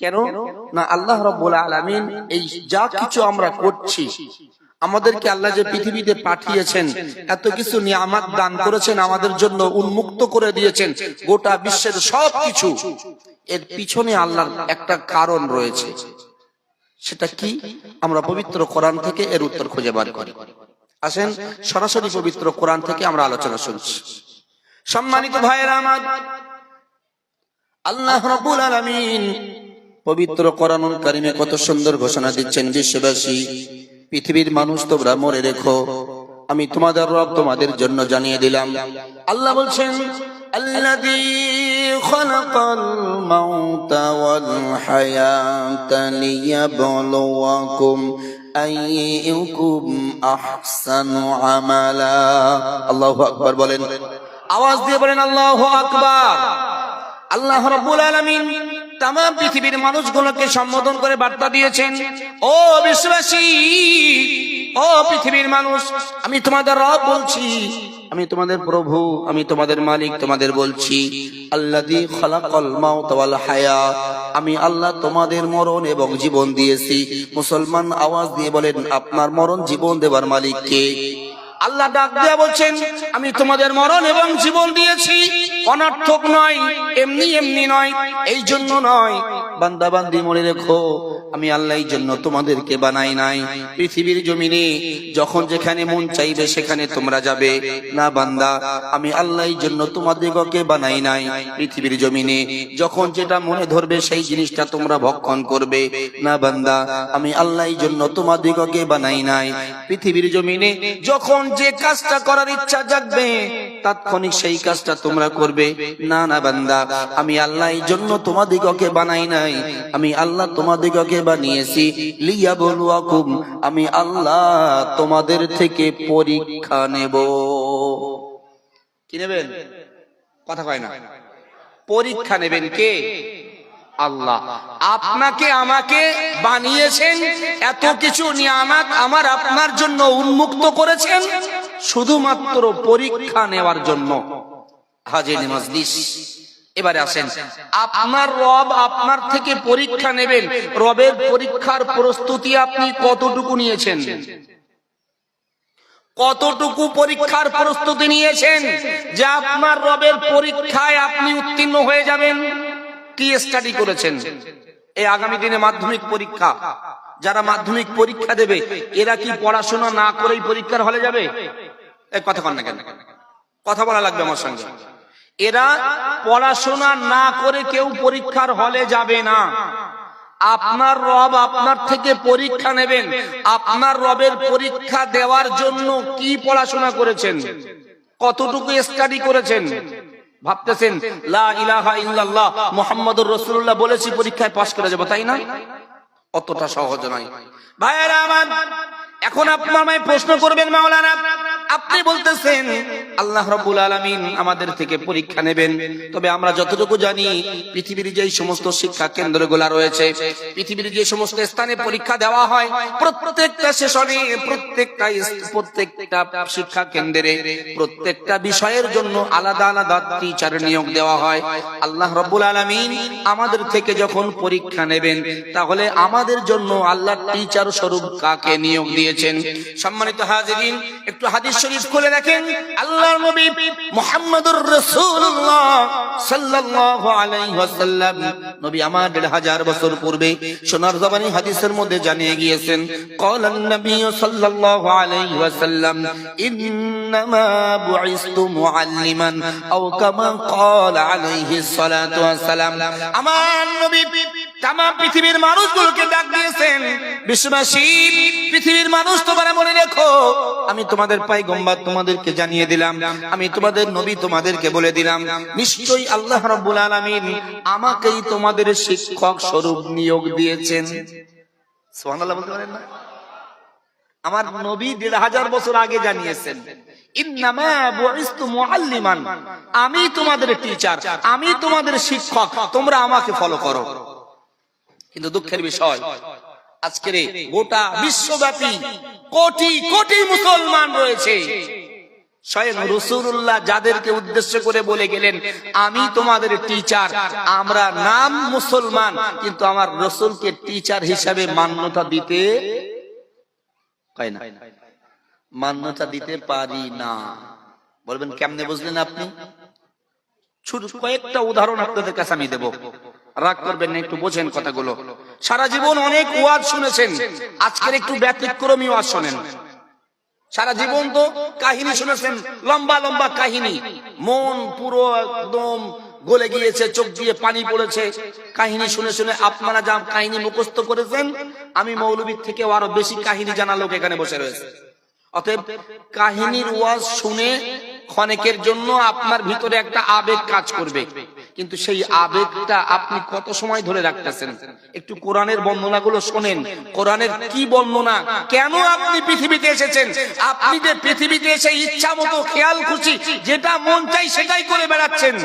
কেন না আল্লাহ রাব্বুল আলামিন এই যা কিছু আমরা করছি, আমাদেরকে আল্লাহ যে পৃথিবীতে পাঠিয়েছেন, এত কিছু নিয়ামত দান করেছেন, আমাদের জন্য উন্মুক্ত করে দিয়েছেন গোটা বিশ্বের সবকিছু, এর পিছনে আল্লাহর একটা কারণ রয়েছে। সেটা কি? আমরা পবিত্র কোরআন থেকে এর উত্তর খুঁজে বার করি। আসেন সরাসরি পবিত্র কোরআন থেকে আমরা আলোচনা শুনছি। সম্মানিত ভাইয়েরা আমার, আল্লাহ রাব্বুল আলামিন পবিত্র কোরআনুল কারীমে কত সুন্দর ঘোষণা দিচ্ছেন, বিশ্ববাসী পৃথিবীর মানুষ তোমরা মনে রেখো, আমি তোমাদের রব তোমাদের জন্য জানিয়ে দিলাম। আল্লাহ বলছেন, আল্লাযী খালাকাল মাউতা ওয়াল হায়াতা লিয়াবলুয়াকুম আইয়ুকুম আহসানু আমালা। আল্লাহু আকবার বলেন, আওয়াজ দিয়ে বলেন আল্লাহু আকবার। আল্লাহ রাব্বুল আলামিন तमाम পৃথিবীর মানুষগুলোকে সম্বোধন করে বার্তা দিয়েছেন, ও বিশ্ববাসী, ও পৃথিবীর মানুষ, আমি তোমাদের রব বলছি, আমি তোমাদের প্রভু, আমি তোমাদের মালিক, তোমাদের বলছি, আল্লাযী খালাকাল মাউতা ওয়াল হায়াত, আমি আল্লাহ তোমাদের মরণ এবং জীবন দিয়েছি। মুসলমান আওয়াজ দিয়ে বলেন, আপনার মরণ জীবন দেওয়ার মালিক কে? আল্লাহ ডাক দিয়া বলছেন, আমি তোমাদের মরণ এবং জীবন দিয়েছি। অনর্থক নয়, এমনি এমনি নয়, এই জন্য নয়। বান্দা বান্দি মনে রেখো, আমি আল্লাহ এই জন্য তোমাদেরকে বানাই নাই। পৃথিবীর জমিনে যখন যেখানে মন চাইবে সেখানে তোমরা যাবে না বান্দা, আমি আল্লাহ এই জন্য তোমাদেরকে বানাই নাই। পৃথিবীর জমিনে যখন যেটা মনে ধরবে সেই জিনিসটা তোমরা ভক্ষণ করবে না বান্দা, আমি আল্লাহ এই জন্য তোমাদেরকে বানাই নাই। পৃথিবীর জমিনে যখন যে কাজটা করার ইচ্ছা জাগবে তাৎক্ষণিক সেই কাজটা তোমরা করবে না না বান্দা, আমি আল্লাহ এই জন্য তোমাদিগকে বানাই নাই। আমি আল্লাহ তোমাদিগকে বানিয়েছি লিয়াবলুয়াকুম, আমি আল্লাহ তোমাদের থেকে পরীক্ষা নেব। কি নেবেন? কথা কয় না। পরীক্ষা নেবেন কে? আল্লাহ। আপনাকে আমাকে বানিয়েছেন, এত কিছু নিয়ামত আমার আপনার জন্য উন্মুক্ত করেছেন শুধুমাত্র পরীক্ষা নেওয়ার জন্য। হাজির মাজলিস, এবারে আসেন, আপনার রব আপনার থেকে পরীক্ষা নেবেন, রবের পরীক্ষার প্রস্তুতি আপনি কতটুকু নিয়েছেন? কতটুকু পরীক্ষার প্রস্তুতি নিয়েছেন যে আপনার রবের পরীক্ষায় আপনি উত্তীর্ণ হয়ে যাবেন? কি স্টাডি করেছেন? এই আগামী দিনে মাধ্যমিক পরীক্ষা, যারা মাধ্যমিক পরীক্ষা দেবে এরা কি পড়াশোনা না করেই পরীক্ষার হলে যাবে? এই কথা কন না কেন? কথা বলা লাগবে আমার সঙ্গে। এরা পড়াশোনা না করে কেউ পরীক্ষার হলে যাবে না। আপনার রব আপনার থেকে পরীক্ষা নেবেন, আপনার রবের পরীক্ষা দেওয়ার জন্য কি পড়াশোনা করেছেন, কতটুকু স্টাডি করেছেন? ভাবতেছেন লা ইলাহা ইল্লাল্লাহ মুহাম্মাদুর রাসূলুল্লাহ বলেছি পরীক্ষায় পাশ করে যাব, তাই না? অতটা সহজ নয় ভাইয়েরা আমার। এখন আপনার মাই প্রশ্ন করবেন, মাওলানা আপনি বলতেছেন আল্লাহ রাব্বুল আলামিন আমাদের থেকে পরীক্ষা নেবেন, তবে আমরা যতটুকু জানি পৃথিবীর যে সমস্ত শিক্ষা কেন্দ্রগুলো রয়েছে, পৃথিবীর যে সমস্ত স্থানে পরীক্ষা দেওয়া হয়, প্রত্যেকটা সেশনে প্রত্যেকটা শিক্ষা কেন্দ্রে প্রত্যেকটা বিষয়ের জন্য আলাদা আলাদা টিচার নিয়োগ দেওয়া হয়। আল্লাহ রাব্বুল আলামিন আমাদের থেকে যখন পরীক্ষা নেবেন তাহলে আমাদের জন্য আল্লাহ টিচার স্বরূপ কাকে নিয়োগ দিয়েছেন? সম্মানিত হাজিরিন, একটু হাদিস শরীফ খুলে দেখেন। আল্লাহর নবী মুহাম্মদুর রাসূলুল্লাহ সাল্লাল্লাহু আলাইহি ওয়াসাল্লাম, নবী আমার ১৫০০ বছর পূর্বে সোনার জবানি হাদিসের মধ্যে জানিয়ে গিয়েছেন, ক্বালান নবী সাল্লাল্লাহু আলাইহি ওয়াসাল্লাম ইন্নামা বুইসতু মুআল্লিমান আও কামা ক্বালা আলাইহিস সালাতু ওয়াসসালাম। আমার নবী তামাম পৃথিবীর মানুষগুলোকে ডাক দিয়েছেন, বিশ্ববাসী পৃথিবীর মানুষ তোমরা মনে রেখো, আমি তোমাদের পয়গম্বর তোমাদেরকে জানিয়ে দিলাম, আমি তোমাদের নবী তোমাদেরকে বলে দিলাম, নিশ্চয়ই আল্লাহ রাব্বুল আলামিন আমাকেই তোমাদের শিক্ষক স্বরূপ নিয়োগ দিয়েছেন। সুবহানাল্লাহ বলতে পারেন না? আমার নবী ১৫০০ বছর আগে জানিয়েছেন, ইন্নামা বুইসতু মুআল্লিমান, আমি তোমাদের টিচার, আমি তোমাদের শিক্ষক, তোমরা আমাকে ফলো করো। কিন্তু দুঃখের বিষয়, আজকের গোটা বিশ্বব্যাপী কোটি কোটি মুসলমান রয়েছে, স্বয়ং রাসূলুল্লাহ যাদেরকে উদ্দেশ্য করে বলে গেলেন, আমি তোমাদের টিচার, আমরা নাম মুসলমান কিন্তু আমার রাসূলকে টিচার হিসাবে মান্যতা দিতে পারি না, মান্যতা দিতে পারি না। বলবেন কেমনে বুঝলেন আপনি? ছোট কয়েকটা উদাহরণ আপনাদের কাছে আমি দেব, রাগ করবেন না, একটু বোঝেন কথাগুলো। সারা জীবন অনেক ওয়াজ শুনেছেন, আজকের একটু ব্যতিক্রমী ওয়াজ শোনেন। সারা জীবন তো কাহিনী শুনেছেন, লম্বা লম্বা কাহিনী, মন পুরো একদম গলে গিয়েছে, চোখ দিয়ে পানি পড়েছে কাহিনী শুনে শুনে। আপনারা যা কাহিনী মুখস্থ করেছেন, আমি মৌলবীর থেকে আরো বেশি কাহিনী জানা লোক এখানে বসে রয়েছে। অতএব কাহিনীর ওয়াজ শুনে ক্ষণেকের জন্য আপনার ভিতরে একটা আবেগ কাজ করবে, কিন্তু সেই আবেগটা আপনি কত সময় ধরে রাখতেছেন? একটু কোরআনের বর্ণনাগুলো শোনেন। কোরআনের কি বর্ণনা, কেন আপনি পৃথিবীতে এসেছেন? আপনি যে পৃথিবীতে এসে ইচ্ছা মতো খেয়াল খুশি যেটা মন চাই সেটাই করে বেড়াচ্ছেন,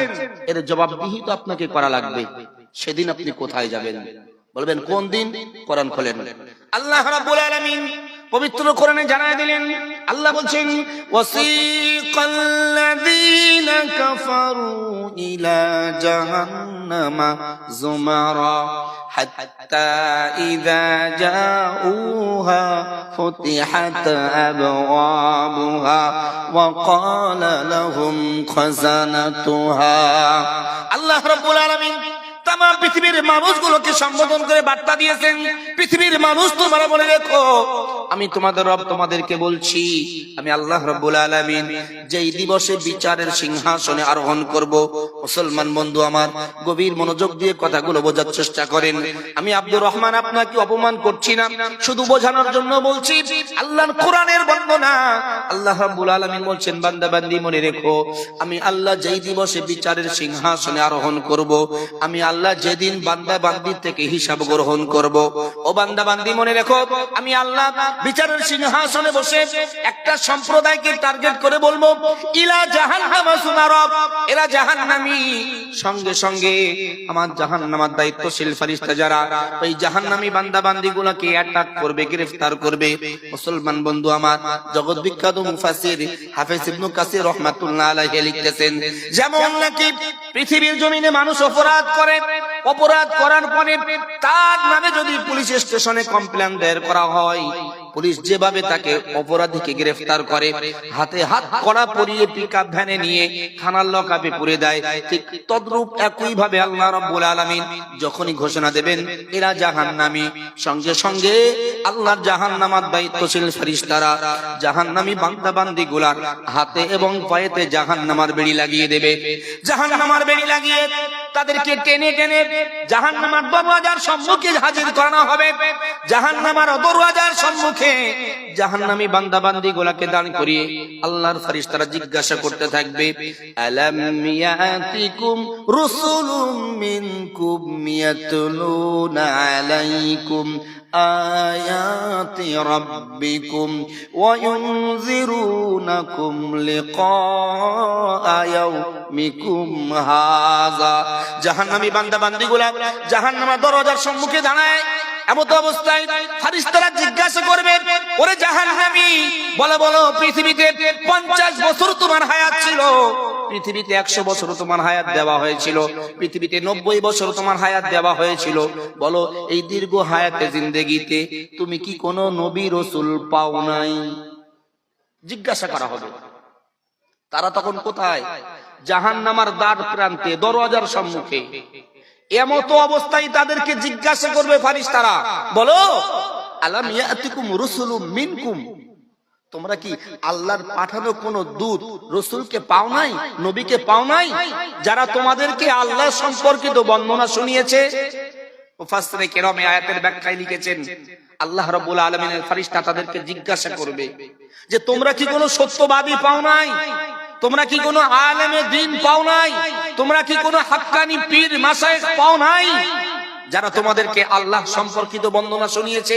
এর জবাবদিহি তো আপনাকে করা লাগবে। সেদিন আপনি কোথায় যাবেন? বলবেন কোন দিন? কোরআন খোলেন। আল্লাহ রাব্বুল আলামিন পবিত্র কোরআনে জানায় দিলেন, আল্লাহ বলছেন, ওয়াসিকাল্লাযীনা কাফারু ইলা জাহান্নামা যুমারা হাত্তা ইযা জাউহা ফুতিহাত আবওয়াবুহা ওয়া ক্বালা লাহুম খাযানাতুহা। আল্লাহ রাব্বুল আলামিন তাম পৃথিবীর মানুষগুলোকে সম্বোধন করে বার্তা দিয়েছেন, পৃথিবীর মানুষ তোমরা বলে রেখো, আমি তোমাদের রব তোমাদেরকে বলছি, আমি আল্লাহ রাব্বুল আলামিন যেই দিবসে বিচারের সিংহাসনে আরোহণ করব। মুসলমান বন্ধু আমার, গভীর মনোযোগ দিয়ে কথাগুলো বোঝার চেষ্টা করেন। আমি আব্দুর রহমান আপনাকে অপমান করছি না, শুধু বোঝানোর জন্য বলছি। আল্লাহর কোরআনের বর্ণনা, আল্লাহ রাব্বুল আলামিন বলছেন, বান্দা বান্দি মনে রেখো, আমি আল্লাহ যেই দিবসে বিচারের সিংহাসনে আরোহণ করব, আমি আল্লাহ যেদিন বান্দা বান্দির থেকে হিসাব গ্রহণ করব। ও বান্দা বান্দি মনে রেখো, আমি আল্লাহ বিচারের সিংহাসনে বসে একটা সম্প্রদায়কে টার্গেট করে বলবো, ইলা জাহান্নামা সুনারাব, এরা জাহান্নামী। সঙ্গে সঙ্গে আমার জাহান্নামের দায়িত্বশীল ফেরেশতা যারা ওই জাহান্নামী বান্দা বান্দিগুলোকে অ্যাটাক করবে, গ্রেফতার করবে। মুসলমান বন্ধু আমার, জগৎ বিখ্যাত মুফাসসির হাফেজ ইবনে কাসির রাহমাতুল্লাহ আলাইহি লিখতেছেন, যেমন নাকি পৃথিবীর জমিনে মানুষ অপরাধ করে, অপরাধ করার পরে তার নামে যদি পুলিশ স্টেশনে কমপ্লেইন দায়ের করা হয়, পুলিশ যেভাবে তাকে অপরাধীকে গ্রেফতার করে, হাতে হাত কড়া পরিয়ে পিকআপ ভ্যানে নিয়ে থানার লকআপে পুরে দেয়, ঠিক তদ্রূপ একই ভাবে আল্লাহ রাব্বুল আলামিন যখনই ঘোষণা দেবেন এরা জাহান্নামী, সঙ্গে সঙ্গে আল্লাহর জাহান্নামের দায়িত্বশীল ফেরেশতারা জাহান্নামী বান্দা বান্দিগুলার হাতে এবং পায়েতে জাহান্নামের বেড়ি লাগিয়ে দেবে। জাহান্নামের বেড়ি লাগিয়ে তাদেরকে টেনে টেনে জাহান্নামের দরওয়াজার সম্মুখে হাজির করানো হবে। জাহান্নামের দরওয়াজার সম্মুখে জাহান্নামী বান্দা বান্দিগুলোকে দাঁড় করিয়ে আল্লাহর ফেরেশতারা জিজ্ঞাসা করতে থাকবে, আলাম ইয়াতিকুম রুসুলুম মিনকুম ইয়াতলুনা আলাইকুম আয়াতি রাব্বিকুম ওয়া ইউনযিরুনাকুম লিকা ইয়াউমিকুম হাযা। জাহান্নামী বান্দা বান্দিগুলা জাহান্নামের দরজার সম্মুখে দাঁড়ায়, এমত অবস্থায় ফেরেশতারা জিজ্ঞাসা করবে, ওরে জাহান্নামী, বলো বলো, পৃথিবীতে 50 বছর তোমার হায়াত ছিল, পৃথিবীতে 100 বছর তোমার হায়াত দেওয়া হয়েছিল, পৃথিবীতে 90 বছর তোমার হায়াত দেওয়া হয়েছিল, বলো এই দীর্ঘ হায়াতে জিন্দেগিতে তুমি কি কোনো নবী রাসূল পাও নাই? জিজ্ঞাসা করা হবে। তারা তখন কোথায়? জাহান্নামের দ্বার প্রান্তে, দরওয়াজার সম্মুখে। এমত অবস্থায় তাদেরকে জিজ্ঞাসা করবে ফেরেশতারা, বলো আলাম ইয়াতিকুম রুসুলুম মিনকুম, তোমরা কি আল্লাহর পাঠানো কোন দূত রাসূলকে পাও নাই, নবীকে পাও নাই, যারা তোমাদেরকে আল্লাহ সম্পর্কিত বর্ণনা শুনিয়েছে? মুফাসসিরে কেরাম আয়াতের ব্যাখ্যায় লিখেছেন, আল্লাহ রাব্বুল আলামিনের ফেরেশতা তাদেরকে জিজ্ঞাসা করবে যে তোমরা কি কোনো সত্যবাদী পাও নাই, তোমরা কি কোনো আলেমে দ্বীন পাও নাই, তোমরা কি কোনো হাক্কানি পীর মাশায়েখ পাও নাই, যারা তোমাদেরকে আল্লাহ সম্পর্কিত বর্ণনা শুনিয়েছে,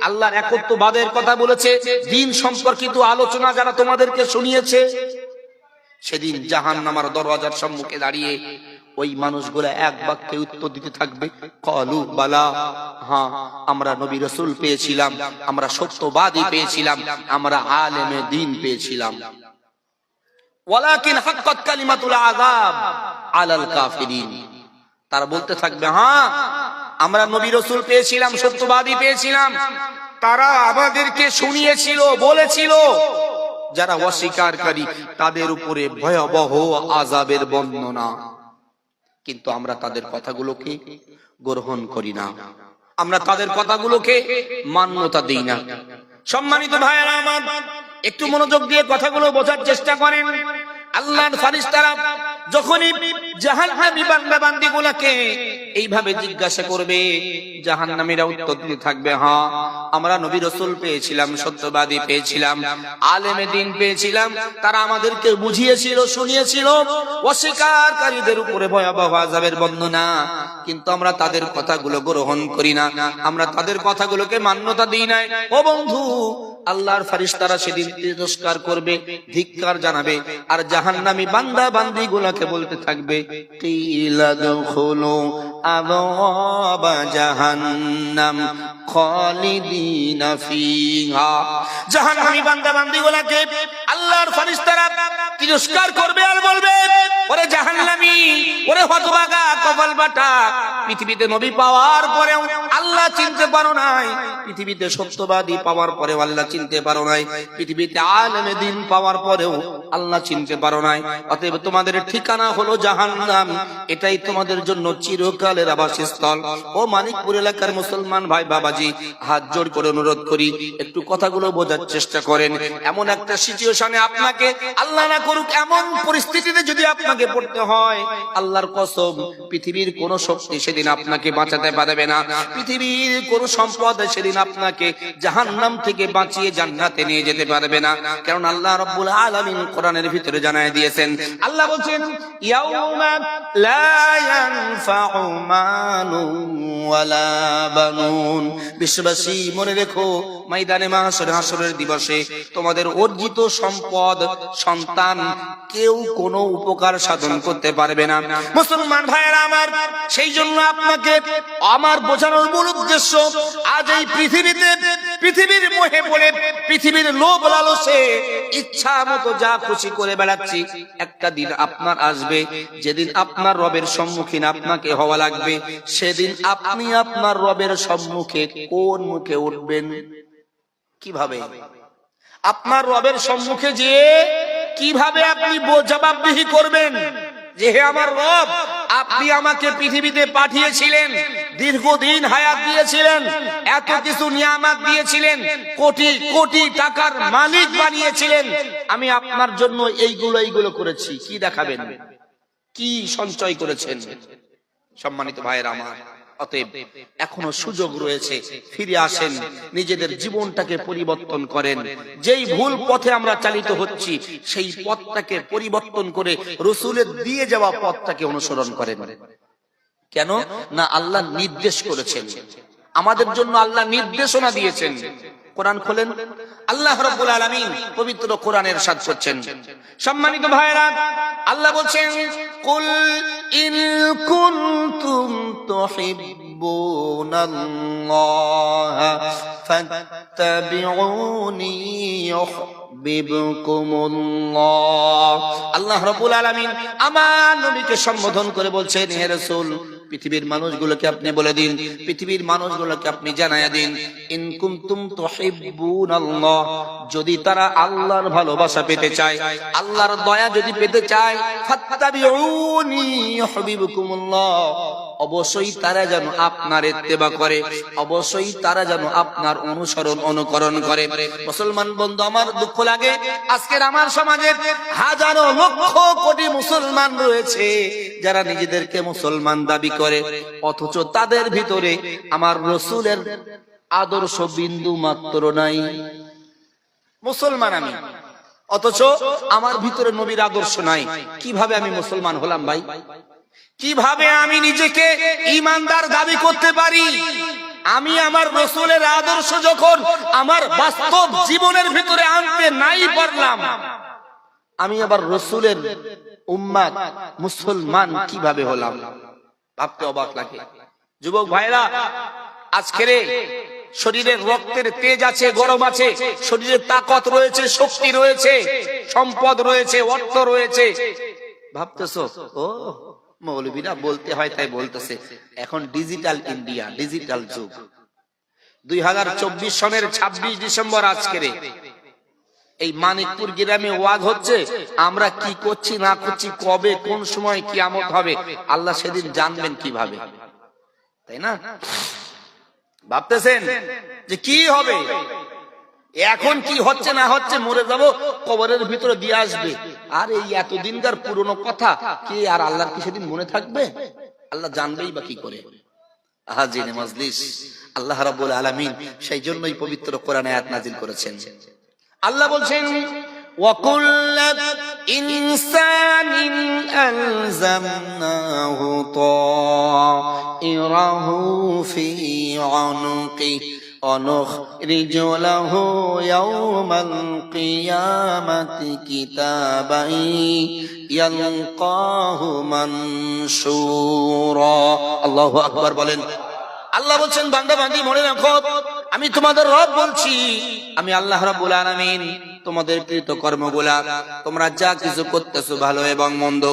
আল্লাহর একত্ববাদের কথা বলেছে, দ্বীন সম্পর্কিত আলোচনা যারা তোমাদেরকে শুনিয়েছে? সেদিন জাহান্নামের দরওয়াজার সম্মুখে দাঁড়িয়ে ওই মানুষগুলো এক বাক্যে উত্তর দিতে থাকবে, ক্বালু বালা, হ্যাঁ আমরা নবী রাসূল পেয়েছিলাম, আমরা সত্যবাদী পেয়েছিলাম, আমরা আলেমে দ্বীন পেয়েছিলাম। ওয়ালাকিন হাক্কাত কালিমাতুল আযাব আলাল কাফিরিন। তারা বলতে থাকবে, হ্যাঁ আমরা নবী রাসূল পেয়েছিলাম, সত্যবাদী পেয়েছিলাম, তারা আমাদেরকে শুনিয়েছিল, বলেছিল, যারা অস্বীকারী তাদের উপরে ভয়াবহ আযাবের বর্ণনা, কিন্তু আমরা তাদের কথাগুলোকে গ্রহণ করি না, আমরা তাদের কথাগুলোকে মান্যতা দিই না। সম্মানিত ভাইয়েরা আমার, একটু মনোযোগ দিয়ে কথাগুলো বোঝার চেষ্টা করেন। আল্লাহর ফেরেশতারা যখনই জাহান্নামী বান্দা বান্দীগুলোকে এইভাবে জিজ্ঞাসা করবে, জাহান্নামীরা উত্তর দিতে থাকবে, হ্যাঁ আমরা নবী রাসূল পেয়েছিলাম, সত্যবাদী পেয়েছিলাম, আলেমে দ্বীন পেয়েছিলাম, তারা আমাদেরকে বুঝিয়েছিল, শুনিয়েছিল অস্বীকারীদের উপরে ভয়াবহ আযাবের বর্ণনা, কিন্তু আমরা তাদের কথাগুলো গ্রহণ করি না, আমরা তাদের কথাগুলোকে মান্যতা দিই না। ও বন্ধু, আল্লাহর ফেরেশতারা সেদিন তিরস্কার করবে, ধিক্কার জানাবে, আর জাহান্নামী বান্দা বান্দীগুলোকে বলতে থাকবে, কিলা দুখুলু আযওয়াবা জাহান্নাম খালিদিনা ফিহা। জাহান্নামী বান্দা বান্দীগুলোকে আল্লাহর ফেরেশতারা তিরস্কার করবে আর বলবে, ওরে জাহান্নামী, ওরে হতভাগা, কপাল বাটা, পৃথিবীতে নবী পাওয়ার পরেও আল্লাহ চিনতে পারো নাই, পৃথিবীতে সত্যবাদী পাওয়ার পরেও আল্লাহ চিনতে পারো নাই, পৃথিবীতে আলেমে দ্বীন পাওয়ার পরেও আল্লাহ চিনতে পারো নাই, অতএব তোমাদের ঠিকানা হলো জাহান্নাম, এটাই তোমাদের জন্য চিরকালের আবাসস্থল। ও মানিকপুর এলাকার মুসলমান ভাই বাবাজি, হাত জোড় করে অনুরোধ করি, একটু কথাগুলো বোঝার চেষ্টা করেন। এমন একটা সিচুয়েশনে আপনাকে, আল্লাহ না করুক এমন পরিস্থিতিতে যদি আপনাকে পড়তে হয়, আল্লাহর কসম পৃথিবীর কোন শক্তি সেদিন আপনাকে বাঁচাতে পারবে না, পৃথিবীর কোন সম্পদ সেদিন আপনাকে জাহান্নাম থেকে বাঁচিয়ে জান্নাতে নিয়ে যেতে পারবে না। কারণ আল্লাহ রাব্বুল আলামিন কোরআনের ভিতরে জানায় দিয়েছেন, আল্লাহ বলছেন, ইয়াউমা লা ইয়ানফাউ মালুন ওয়ালা বানুন। বিশ্ববাসী মনে রেখো, ময়দানে মাহশর, হাসরের দিবসে তোমাদের অর্জিত সম্পদ, সন্তান কেউ কোনো উপকার সাধন করতে পারবে না। মুসলমান ভাইয়েরা আমার, সেই জন্য আপনাকে আমার বোঝানোর মূল উদ্দেশ্য, আজ এই পৃথিবীতে পৃথিবীর মোহে পড়ে, পৃথিবীর লোভ লালসে ইচ্ছা মতো যা খুশি করে বেড়াচ্ছি, একটা দিন আপনার আসবে যেদিন আপনার রবের সম্মুখীন আপনাকে হওয়া লাগবে। সেদিন আপনি আপনার রবের সম্মুখে কোন মুখে উঠবেন, কিভাবে আপনার রবের সম্মুখে যে কিভাবে আপনি জবাবদিহি করবেন যে, হে আমার রব, আপনি আমাকে পৃথিবীতে পাঠিয়েছিলেন, দীর্ঘদিন হায়াত দিয়েছিলেন, এত কিছু নিয়ামত দিয়েছিলেন, কোটি কোটি টাকার মালিক বানিয়েছিলেন, আমি আপনার জন্য এইগুলো করেছি, কি দেখাবেন, কি সঞ্চয় করেছেন? সম্মানিত ভাইয়েরা আমার, অতএব এখনো সুযোগ রয়েছে, ফিরে আসেন, নিজেদের জীবনটাকে পরিবর্তন করেন। যেই ভুল পথে আমরা চালিত হচ্ছি, সেই পথটাকে পরিবর্তন করে রাসূলের দিয়ে যাওয়া পথটাকে অনুসরণ করেন। কেন না, আল্লাহ নির্দেশ করেছেন, আমাদের জন্য আল্লাহ নির্দেশনা দিয়েছেন। কোরআন খোলেন, আল্লাহ রাব্বুল আলামিন পবিত্র কোরআনে ইরশাদ করছেন। সম্মানিত ভাইরা, আল্লাহ বলছেন, কুল ইন কুনতুম তুহিব্বুনাল্লাহ ফাত্তাবিউনি ইউহিব্বুকুমুল্লাহ। আল্লাহ রাব্বুল আলামিন আমার নবীকে সম্বোধন করে বলছেন, হে রাসূল, পৃথিবীর মানুষগুলোকে আপনি বলে দিন, পৃথিবীর মানুষগুলোকে আপনি জানায়া দিন, ইন কুনতুম তুহিব্বুনাল্লাহ, যদি তারা আল্লাহর ভালোবাসা পেতে চায়, আল্লাহর দয়া যদি পেতে চায়, ফাত্তাবিউনি ইউহিব্বুকুমুল্লাহ, অবশ্যই তারা যেন আপনার ইত্তেবা করে, অবশ্যই তারা যেন আপনার অনুসরণ অনুকরণ করে। মুসলমান বন্ধু আমার, দুঃখ লাগে আজকের আমার সমাজে হাজারো লক্ষ কোটি মুসলমান রয়েছে যারা নিজেদেরকে মুসলমান দাবি করে, অথচ তাদের ভিতরে আমার রাসূলের আদর্শ বিন্দু মাত্র নাই। মুসলমান আমি, অথচ আমার ভিতরে নবীর আদর্শ নাই। কিভাবে আমি মুসলমান হলাম ভাই? কিভাবে আমি নিজেকে ঈমানদার দাবি করতে পারি? আমি আমার রাসূলের আদর্শ যখন আমার বাস্তব জীবনের ভিতরে আনতে নাই পারলাম, আমি আবার রাসূলের উম্মত মুসলমান কিভাবে হলাম? ভাবতে অবাক লাগে। যুবক ভাইরা, আজকের শরীরের রক্তের তেজ আছে, গরম আছে, শরীরে তাকত রয়েছে, শক্তি রয়েছে, সম্পদ রয়েছে, অর্থ রয়েছে। ভাবতেছো ও মৌলবীরা বলতে হয় তাই বলতেছে। এখন ডিজিটাল ইন্ডিয়া, ডিজিটাল যুগ। 2024 সনের 26 ডিসেম্বর আজকের এই মানিকপুর গ্রামে ওয়াজ হচ্ছে। আমরা কি করছি না করছি, কবে কোন সময় কিয়ামত হবে আল্লাহ সেদিন জানবেন কিভাবে, তাই না? ভাবতেছেন যে কি হবে, এখন কি হচ্ছে না হচ্ছে, মরে যাব কবরের ভিতরে দিয়ে আসবে। আর এই এতদিনকার পুরনো কথা কি আর আল্লাহর কি সেদিন মনে থাকবে? আল্লাহ জানবেই বা কি করে। হাজিরে মাজলিস, আল্লাহ রাব্বুল আলামিন সেই জন্যই পবিত্র কোরআনে আয়াত নাযিল করেছেন। আল্লাহ বলছেন ওয়াকুল্লু ইনসানিন আলজামনাহু তাইরাহু ফি উনুকি অনুখরিজু লাহু ইয়াওমাল কিয়ামাতি কিতাবান ইয়ালকাহু মানশুরা। আল্লাহু আকবার বলেন। আল্লাহ বলছেন বান্দা বান্দি মনে রাখো, আমি তোমাদের রব বলছি, আমি আল্লাহ রাব্বুল আলামিন তোমাদের কৃত কর্মগুলা, তোমরা যা কিছু করতেছো ভালো এবং মন্দ,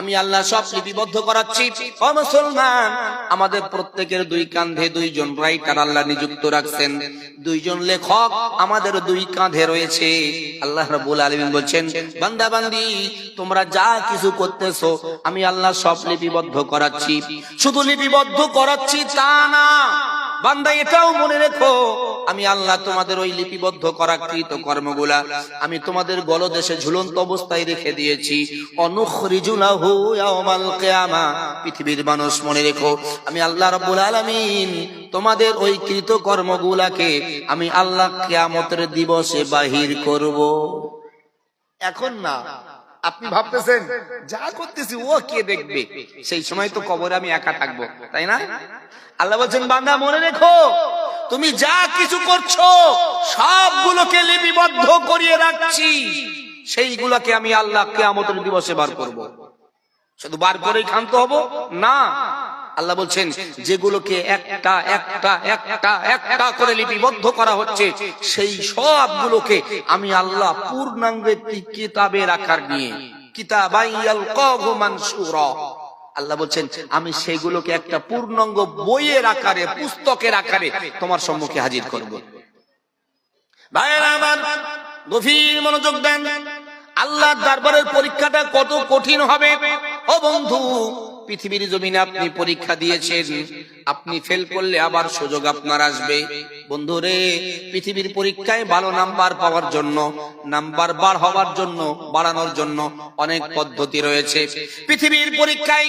আমি আল্লাহ সব লিপিবদ্ধ করাচ্ছি। ও মুসলমান, আমাদের প্রত্যেকের দুই কাঁধে দুইজন রাইটার আল্লাহ নিযুক্ত রাখছেন, দুইজন লেখক আমাদের দুই কাঁধে রয়েছে। আল্লাহ রাব্বুল আলামিন বলছেন বান্দা বান্দি তোমরা যা কিছু করতেছো আমি আল্লাহ সব লিপিবদ্ধ করাচ্ছি। শুধু লিপিবদ্ধ করাচ্ছি তা না, বান্দা এটাও মনে রেখো, আমি আল্লাহ তোমাদের ওই লিপিবদ্ধ করা কৃত কর্মগুলা আমি তোমাদের গলদেশে ঝুলন্ত অবস্থায় রেখে দিয়েছি। অনুখরিজু লাহু ইয়াওমাল কিয়ামা, পৃথিবীর মানুষ মনে রেখো, আমি আল্লাহ রাব্বুল আলামিন তোমাদের ওই কৃত কর্মগুলাকে আমি আল্লাহ কিয়ামতের দিবসে বাহির করব। এখন না, আপনি ভাবতেছেন যা করতেছি ও কে দেখবে, সেই সময় তো কবরে আমি একা থাকবো, তাই না? আল্লাহ বলছেন বান্দা মনে রেখো, তুমি যা কিছু করছো সবগুলোকে লিপিবদ্ধ করিয়ে রাখছি, সেইগুলোকে আমি আল্লাহ কিয়ামতের দিবসে বার করব। শুধু বার করেই ক্ষান্ত হব না, আল্লাহ বলছেন যেগুলোকে একটা একটা একটা একটা করে লিপিবদ্ধ করা হচ্ছে সেই সবগুলোকে আমি আল্লাহ পূর্ণাঙ্গ একটি কিতাবে রাখার নিয়ে, কিতাবান ইয়ালকাহু মানশুরা, আল্লাহ বলছেন আমি সেগুলোকে একটা পূর্ণাঙ্গ বইয়ের আকারে, পুস্তকের আকারে তোমার সম্মুখে হাজির করব। ভাইরা আমার, গভীর মনোযোগ দেন। আল্লাহর দরবারের পরীক্ষাটা কত কঠিন হবে। ও বন্ধু, পৃথিবীর জমিনে আপনি পরীক্ষা দিয়েছেন, আপনি ফেল করলে আবার সুযোগ আপনার আসবে। বন্ধুরে, পৃথিবীর পরীক্ষায় ভালো নাম্বার পাওয়ার জন্য, নাম্বার বার হওয়ার জন্য, বাড়ানোর জন্য অনেক পদ্ধতি রয়েছে। পৃথিবীর পরীক্ষায়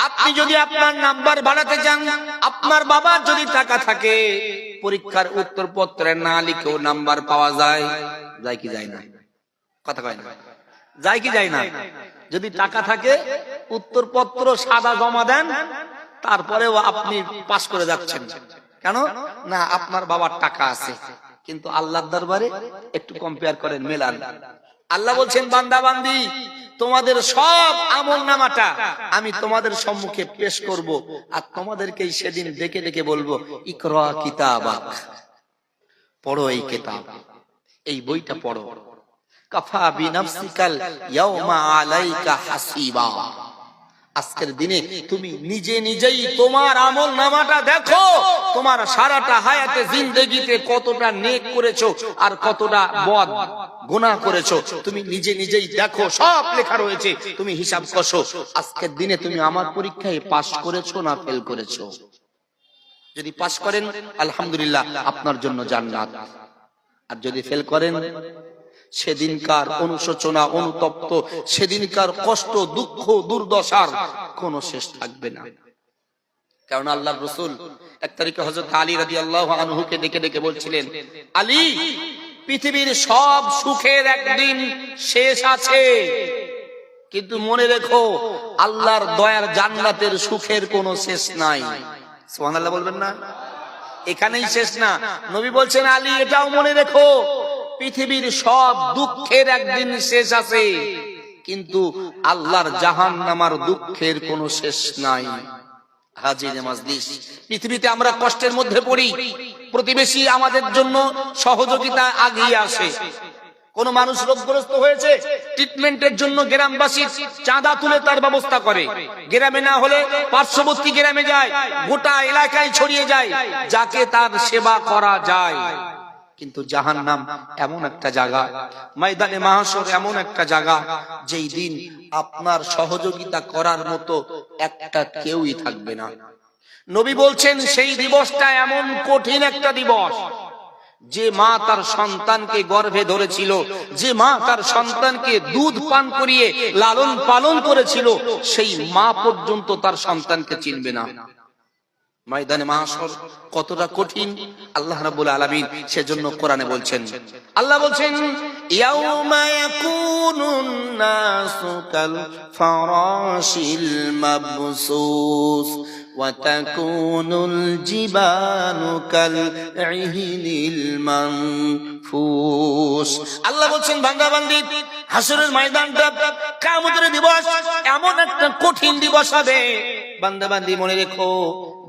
আপনি যদি আপনার নাম্বার বাড়াতে চান, আপনার বাবার যদি টাকা থাকে, পরীক্ষার উত্তরপত্রে না লিখেও নাম্বার পাওয়া যায়। যায় কি যায় না? কথা কয় না, যায় কি যায় না? যদি টাকা থাকে উত্তরপত্র সাদা জমা দেন, তারপরেও আপনি পাস করে যাচ্ছেন। কেন না? আপনার বাবার টাকা আছে। কিন্তু আল্লাহর দরবারে একটু কম্পেয়ার করেন, মেলান। আল্লাহ বলছেন বান্দা বান্দি তোমাদের সব আমলনামাটা আমি তোমাদের সম্মুখে পেশ করব, আর তোমাদেরকে সেদিন ডেকে ডেকে বলবো ইকরা কিতাবাক, পড়ো এই কিতাব, এই বইটা পড়ো। কাফা বিনাফসিকাল ইয়াউমা আলাইকা হাসিবা, আজকের দিনে তুমি নিজে নিজেই তোমার আমলনামাটা দেখো, তোমার সারাটা হায়াতে জিন্দেগিতে কতটা নেক করেছো আর কতটা বদ গুনাহ করেছো, তুমি নিজে নিজেই দেখো, সব লেখা রয়েছে, তুমি হিসাব কষো। আজকের দিনে তুমি আমার পরীক্ষায় পাস করেছো না ফেল করেছো? যদি পাস করেন আলহামদুলিল্লাহ, আপনার জন্য জান্নাত। আর যদি ফেল করেন, সেদিনকার অনুশোচনা, অনুতপ্ত, সেদিনকার কষ্ট, দুঃখ, দুর্দশার কোনো শেষ থাকবে না। কারণ আল্লাহর রাসূল এক তারিখে হযরত আলী রাদিয়াল্লাহু আনহুকে ডেকে ডেকে বলছিলেন, আলী, পৃথিবীর সব সুখের একদিন শেষ আছে, কিন্তু মনে রেখো আল্লাহর দয়ার জান্নাতের সুখের কোনো শেষ নাই। সুবহানাল্লাহ বলবেন না? এখানেই শেষ না। নবী বলছেন, আলী এটাও মনে রেখো, পৃথিবীর সব দুঃখের একদিন শেষ আছে, কিন্তু আল্লাহর জাহান্নামের দুঃখের কোনো শেষ নাই। হাজিরে মাজলিস, পৃথিবীতে আমরা কষ্টের মধ্যে পড়ি, প্রতিবেশী আমাদের জন্য সহযোগিতা আগিয়ে আসে। কোন মানুষ রোগগ্রস্ত হয়েছে, ট্রিটমেন্টের জন্য গ্রামবাসী চাঁদা তুলে তার ব্যবস্থা করে। গ্রামে না হলে পার্শ্ববর্তী গ্রামে যায়, গোটা এলাকায় ছড়িয়ে যায়, যাকে তার সেবা করা যায়। কিন্তু জাহান্নাম এমন একটা জায়গা, ময়দানে মাহশর এমন একটা জায়গা, যেই দিন আপনার সহযোগিতা করার মতো একটা কেউই থাকবে না। নবী বলছেন সেই দিবসটা এমন কঠিন একটা দিবস, যে মা তার সন্তানকে গর্ভে ধরেছিল, যে মা তার সন্তানকে দুধ পান করিয়ে লালন পালন করেছিল, সেই মা পর্যন্ত তার সন্তানকে চিনবে না। ময়দানে মাহশর কতটা কঠিন আল্লাহ রাব্বুল আলামিন সেজন্য কোরআনে বলছেন। আল্লাহ বলছেন, ইয়াউমা ইয়াকুনুন নাসু কাল ফারাশিল মাবসুস ওয়া তাকুনুল জিবালু কাল ইহিনিল মানফুস। আল্লাহ বলছেন, বান্দা বান্দি, হাসরের ময়দানটা, কিয়ামতের দিবস এমন একটা কঠিন দিবস হবে। বান্দা বান্দি মনে রেখো,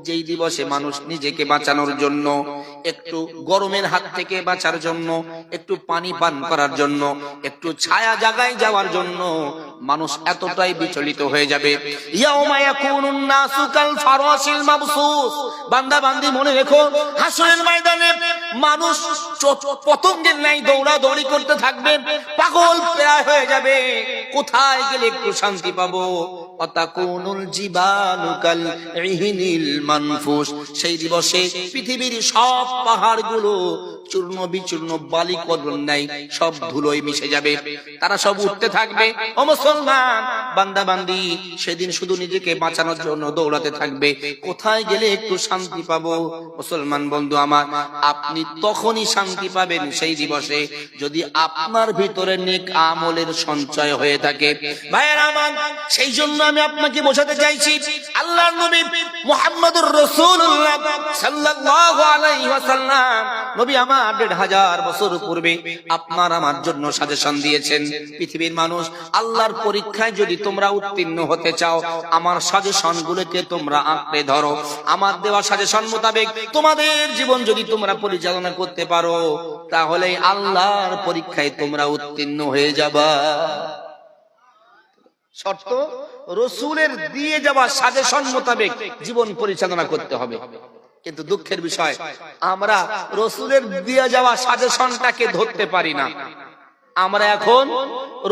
যেই দিবসে মানুষ নিজেকে বাঁচানোর জন্য, একটু গরমের হাত থেকে বাঁচার জন্য, একটু পানি পান করার জন্য, একটু ছায়া জায়গায় যাওয়ার জন্য মানুষ এতটাই বিচলিত হয়ে যাবে। ইয়াউমা ইয়াকুনুন নাসু কাল ফারাশিল মাবসুস। বান্দা বান্দি মনে রেখো, হাসরের ময়দানে মানুষ পতঙ্গের ন্যায় দৌড়াদৌড়ি করতে থাকবে, পাগল প্রায় হয়ে যাবে। কোথায় গেলে একটু শান্তি পাবো? ওয়াতাকুনুল জিবালু কাল ইহিনিল মানফুস। সেই দিবসে পৃথিবীর সব পাহাড়গুলো চূর্ণ বিচূর্ণ বালি কদর নাই, সব ধুলোয় মিশে যাবে। তারা সব উঠতে থাকবে। ও মুসলমান বান্দা বান্দি, সেদিন শুধু নিজেকে বাঁচানোর জন্য দৌড়াতে থাকবে, কোথায় গেলে একটু শান্তি পাবো? মুসলমান বন্ধু আমার, আপনি তখনই শান্তি পাবেন সেই দিবসে, যদি আপনার ভিতরে নেক আমলের সঞ্চয় হয়ে থাকে। ভাইয়েরা আমার, সেই জন্য আমি আপনাকে বোঝাতে চাইছি, আল্লাহর নবী মুহাম্মদুর রাসূলুল্লাহ সাল্লাল্লাহু আলাইহি ওয়াসাল্লাম, নবী আমার ১৫০০ বছর পূর্বে আপনার আমার জন্য সাজেশন দিয়েছেন। পৃথিবীর মানুষ, আল্লাহর পরীক্ষায় যদি তোমরা উত্তীর্ণ হতে চাও, আমার সাজেশন গুলোকে তোমরা আঁকড়ে ধরো। আমার দেওয়া সাজেশন মোতাবেক তোমাদের জীবন যদি তোমরা পরিচালনা করতে পারো, তাহলে আল্লাহর পরীক্ষায় তোমরা উত্তীর্ণ হয়ে যাবা। শর্ত, রাসূলের দিয়ে যাওয়া সাজেশন মোতাবেক জীবন পরিচালনা করতে হবে। কিন্তু দুঃখের বিষয়, আমরা রাসূলের দিয়ে যাওয়া সাজেশনটাকে ধরতে পারি না। আমরা এখন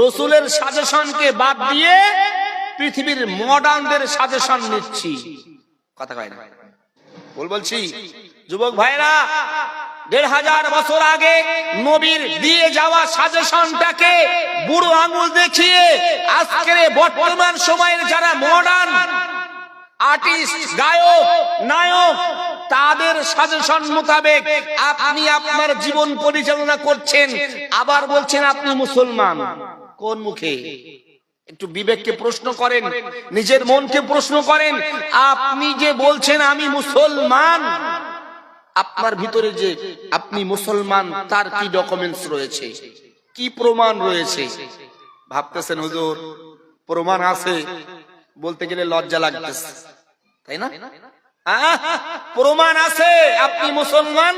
রাসূলের সাজেশনকে বাদ দিয়ে পৃথিবীর মডার্নদের সাজেশন নিচ্ছি। কথা কয় না? বলছি যুবক ভাইরা, ১৫০০ বছর আগে নবীর দিয়ে যাওয়া সাজেশনটাকে বুড়ো আঙুল দেখিয়ে আজকের বর্তমান সময়ের যারা মডার্ন আর্টিস্ট, গায়ক, নায়ক, তাদের সাজেশন মোতাবেক আপনি আপনার জীবন পরিচালনা করছেন, আবার বলছেন আপনি মুসলমান। কোন মুখে? একটু বিবেককে প্রশ্ন করেন, নিজের মনকে প্রশ্ন করেন। আপনি যে বলছেন আমি মুসলমান, আপনার ভিতরে যে আপনি মুসলমান, তার কি ডকুমেন্টস রয়েছে, কি প্রমাণ রয়েছে? ভাবতেছেন হুজুর প্রমাণ আছে, বলতে গেলে লজ্জা লাগতেছে, তাই না? প্রমাণ আছে আপনি মুসলমান।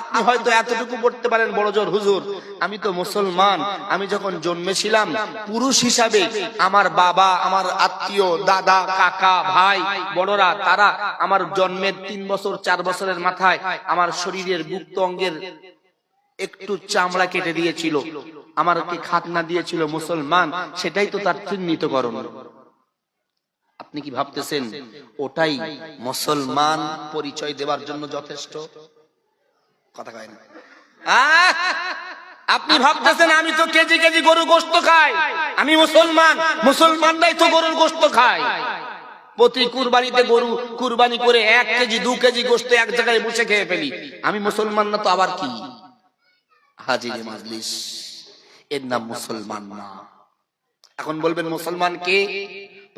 আপনি হয়তো এতটুকু বলতে পারেন, বড় জোর হুজুর আমি তো মুসলমান, আমি যখন জন্মেছিলাম পুরুষ হিসাবে আমার বাবা, আমার আত্মীয়, দাদা, কাকা, ভাই, বড়রা, তারা আমার জন্মের ৩ বছর ৪ বছরের মাথায় আমার শরীরের গুপ্ত অঙ্গের একটু চামড়া কেটে দিয়েছিল, আমাকে খাতনা দিয়েছিল মুসলমান, সেটাই তো তার চিহ্নিতকরণ। আপনি কি ভাবতেছেন ওটাই মুসলমান পরিচয় দেওয়ার জন্য যথেষ্ট? কথা কয় না? আপনি ভাবতেছেন আমি তো কেজি কেজি গরুর গোশত খাই, আমি মুসলমান, মুসলমানরাই তো গরুর গোশত খায়। প্রতি কুরবানিতে গরু কুরবানি করে 1 কেজি 2 কেজি গোশত এক জায়গায় বসে খেয়ে ফেলি, আমি মুসলমান না তো আবার কি? হাজিরে মাজলিস, এর নাম মুসলমান না। এখন বলবেন মুসলমান কে?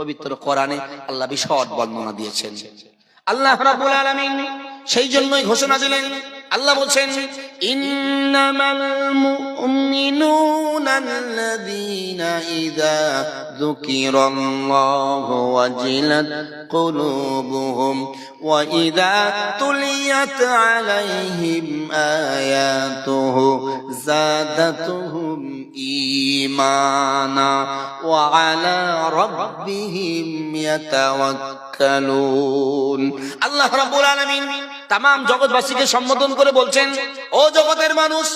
পবিত্র কোরআনে আল্লাহ বিশদ বর্ণনা দিয়েছেন। আল্লাহ রাব্বুল আলামিন সেই জন্যই ঘোষণা দিলেন, আল্লাহ বলেন ইন্নামাল মুমিনুনা আল্লাযীনা ইযা যুকিরাল্লাহু ওয়াজিলাত কুলুবুহুম ওয়া ইযা তুলিয়াত আলাইহিম আয়াতুহু যাদাতুহুম ঈমানা ওয়া আলা রাব্বিহিম ইয়াতাওয়াক্কালুন। আল্লাহ রাব্বুল আলামিন তামাম জগৎবাসীকে সম্বোধন করে বলছেন, ও জগতের মানুষ,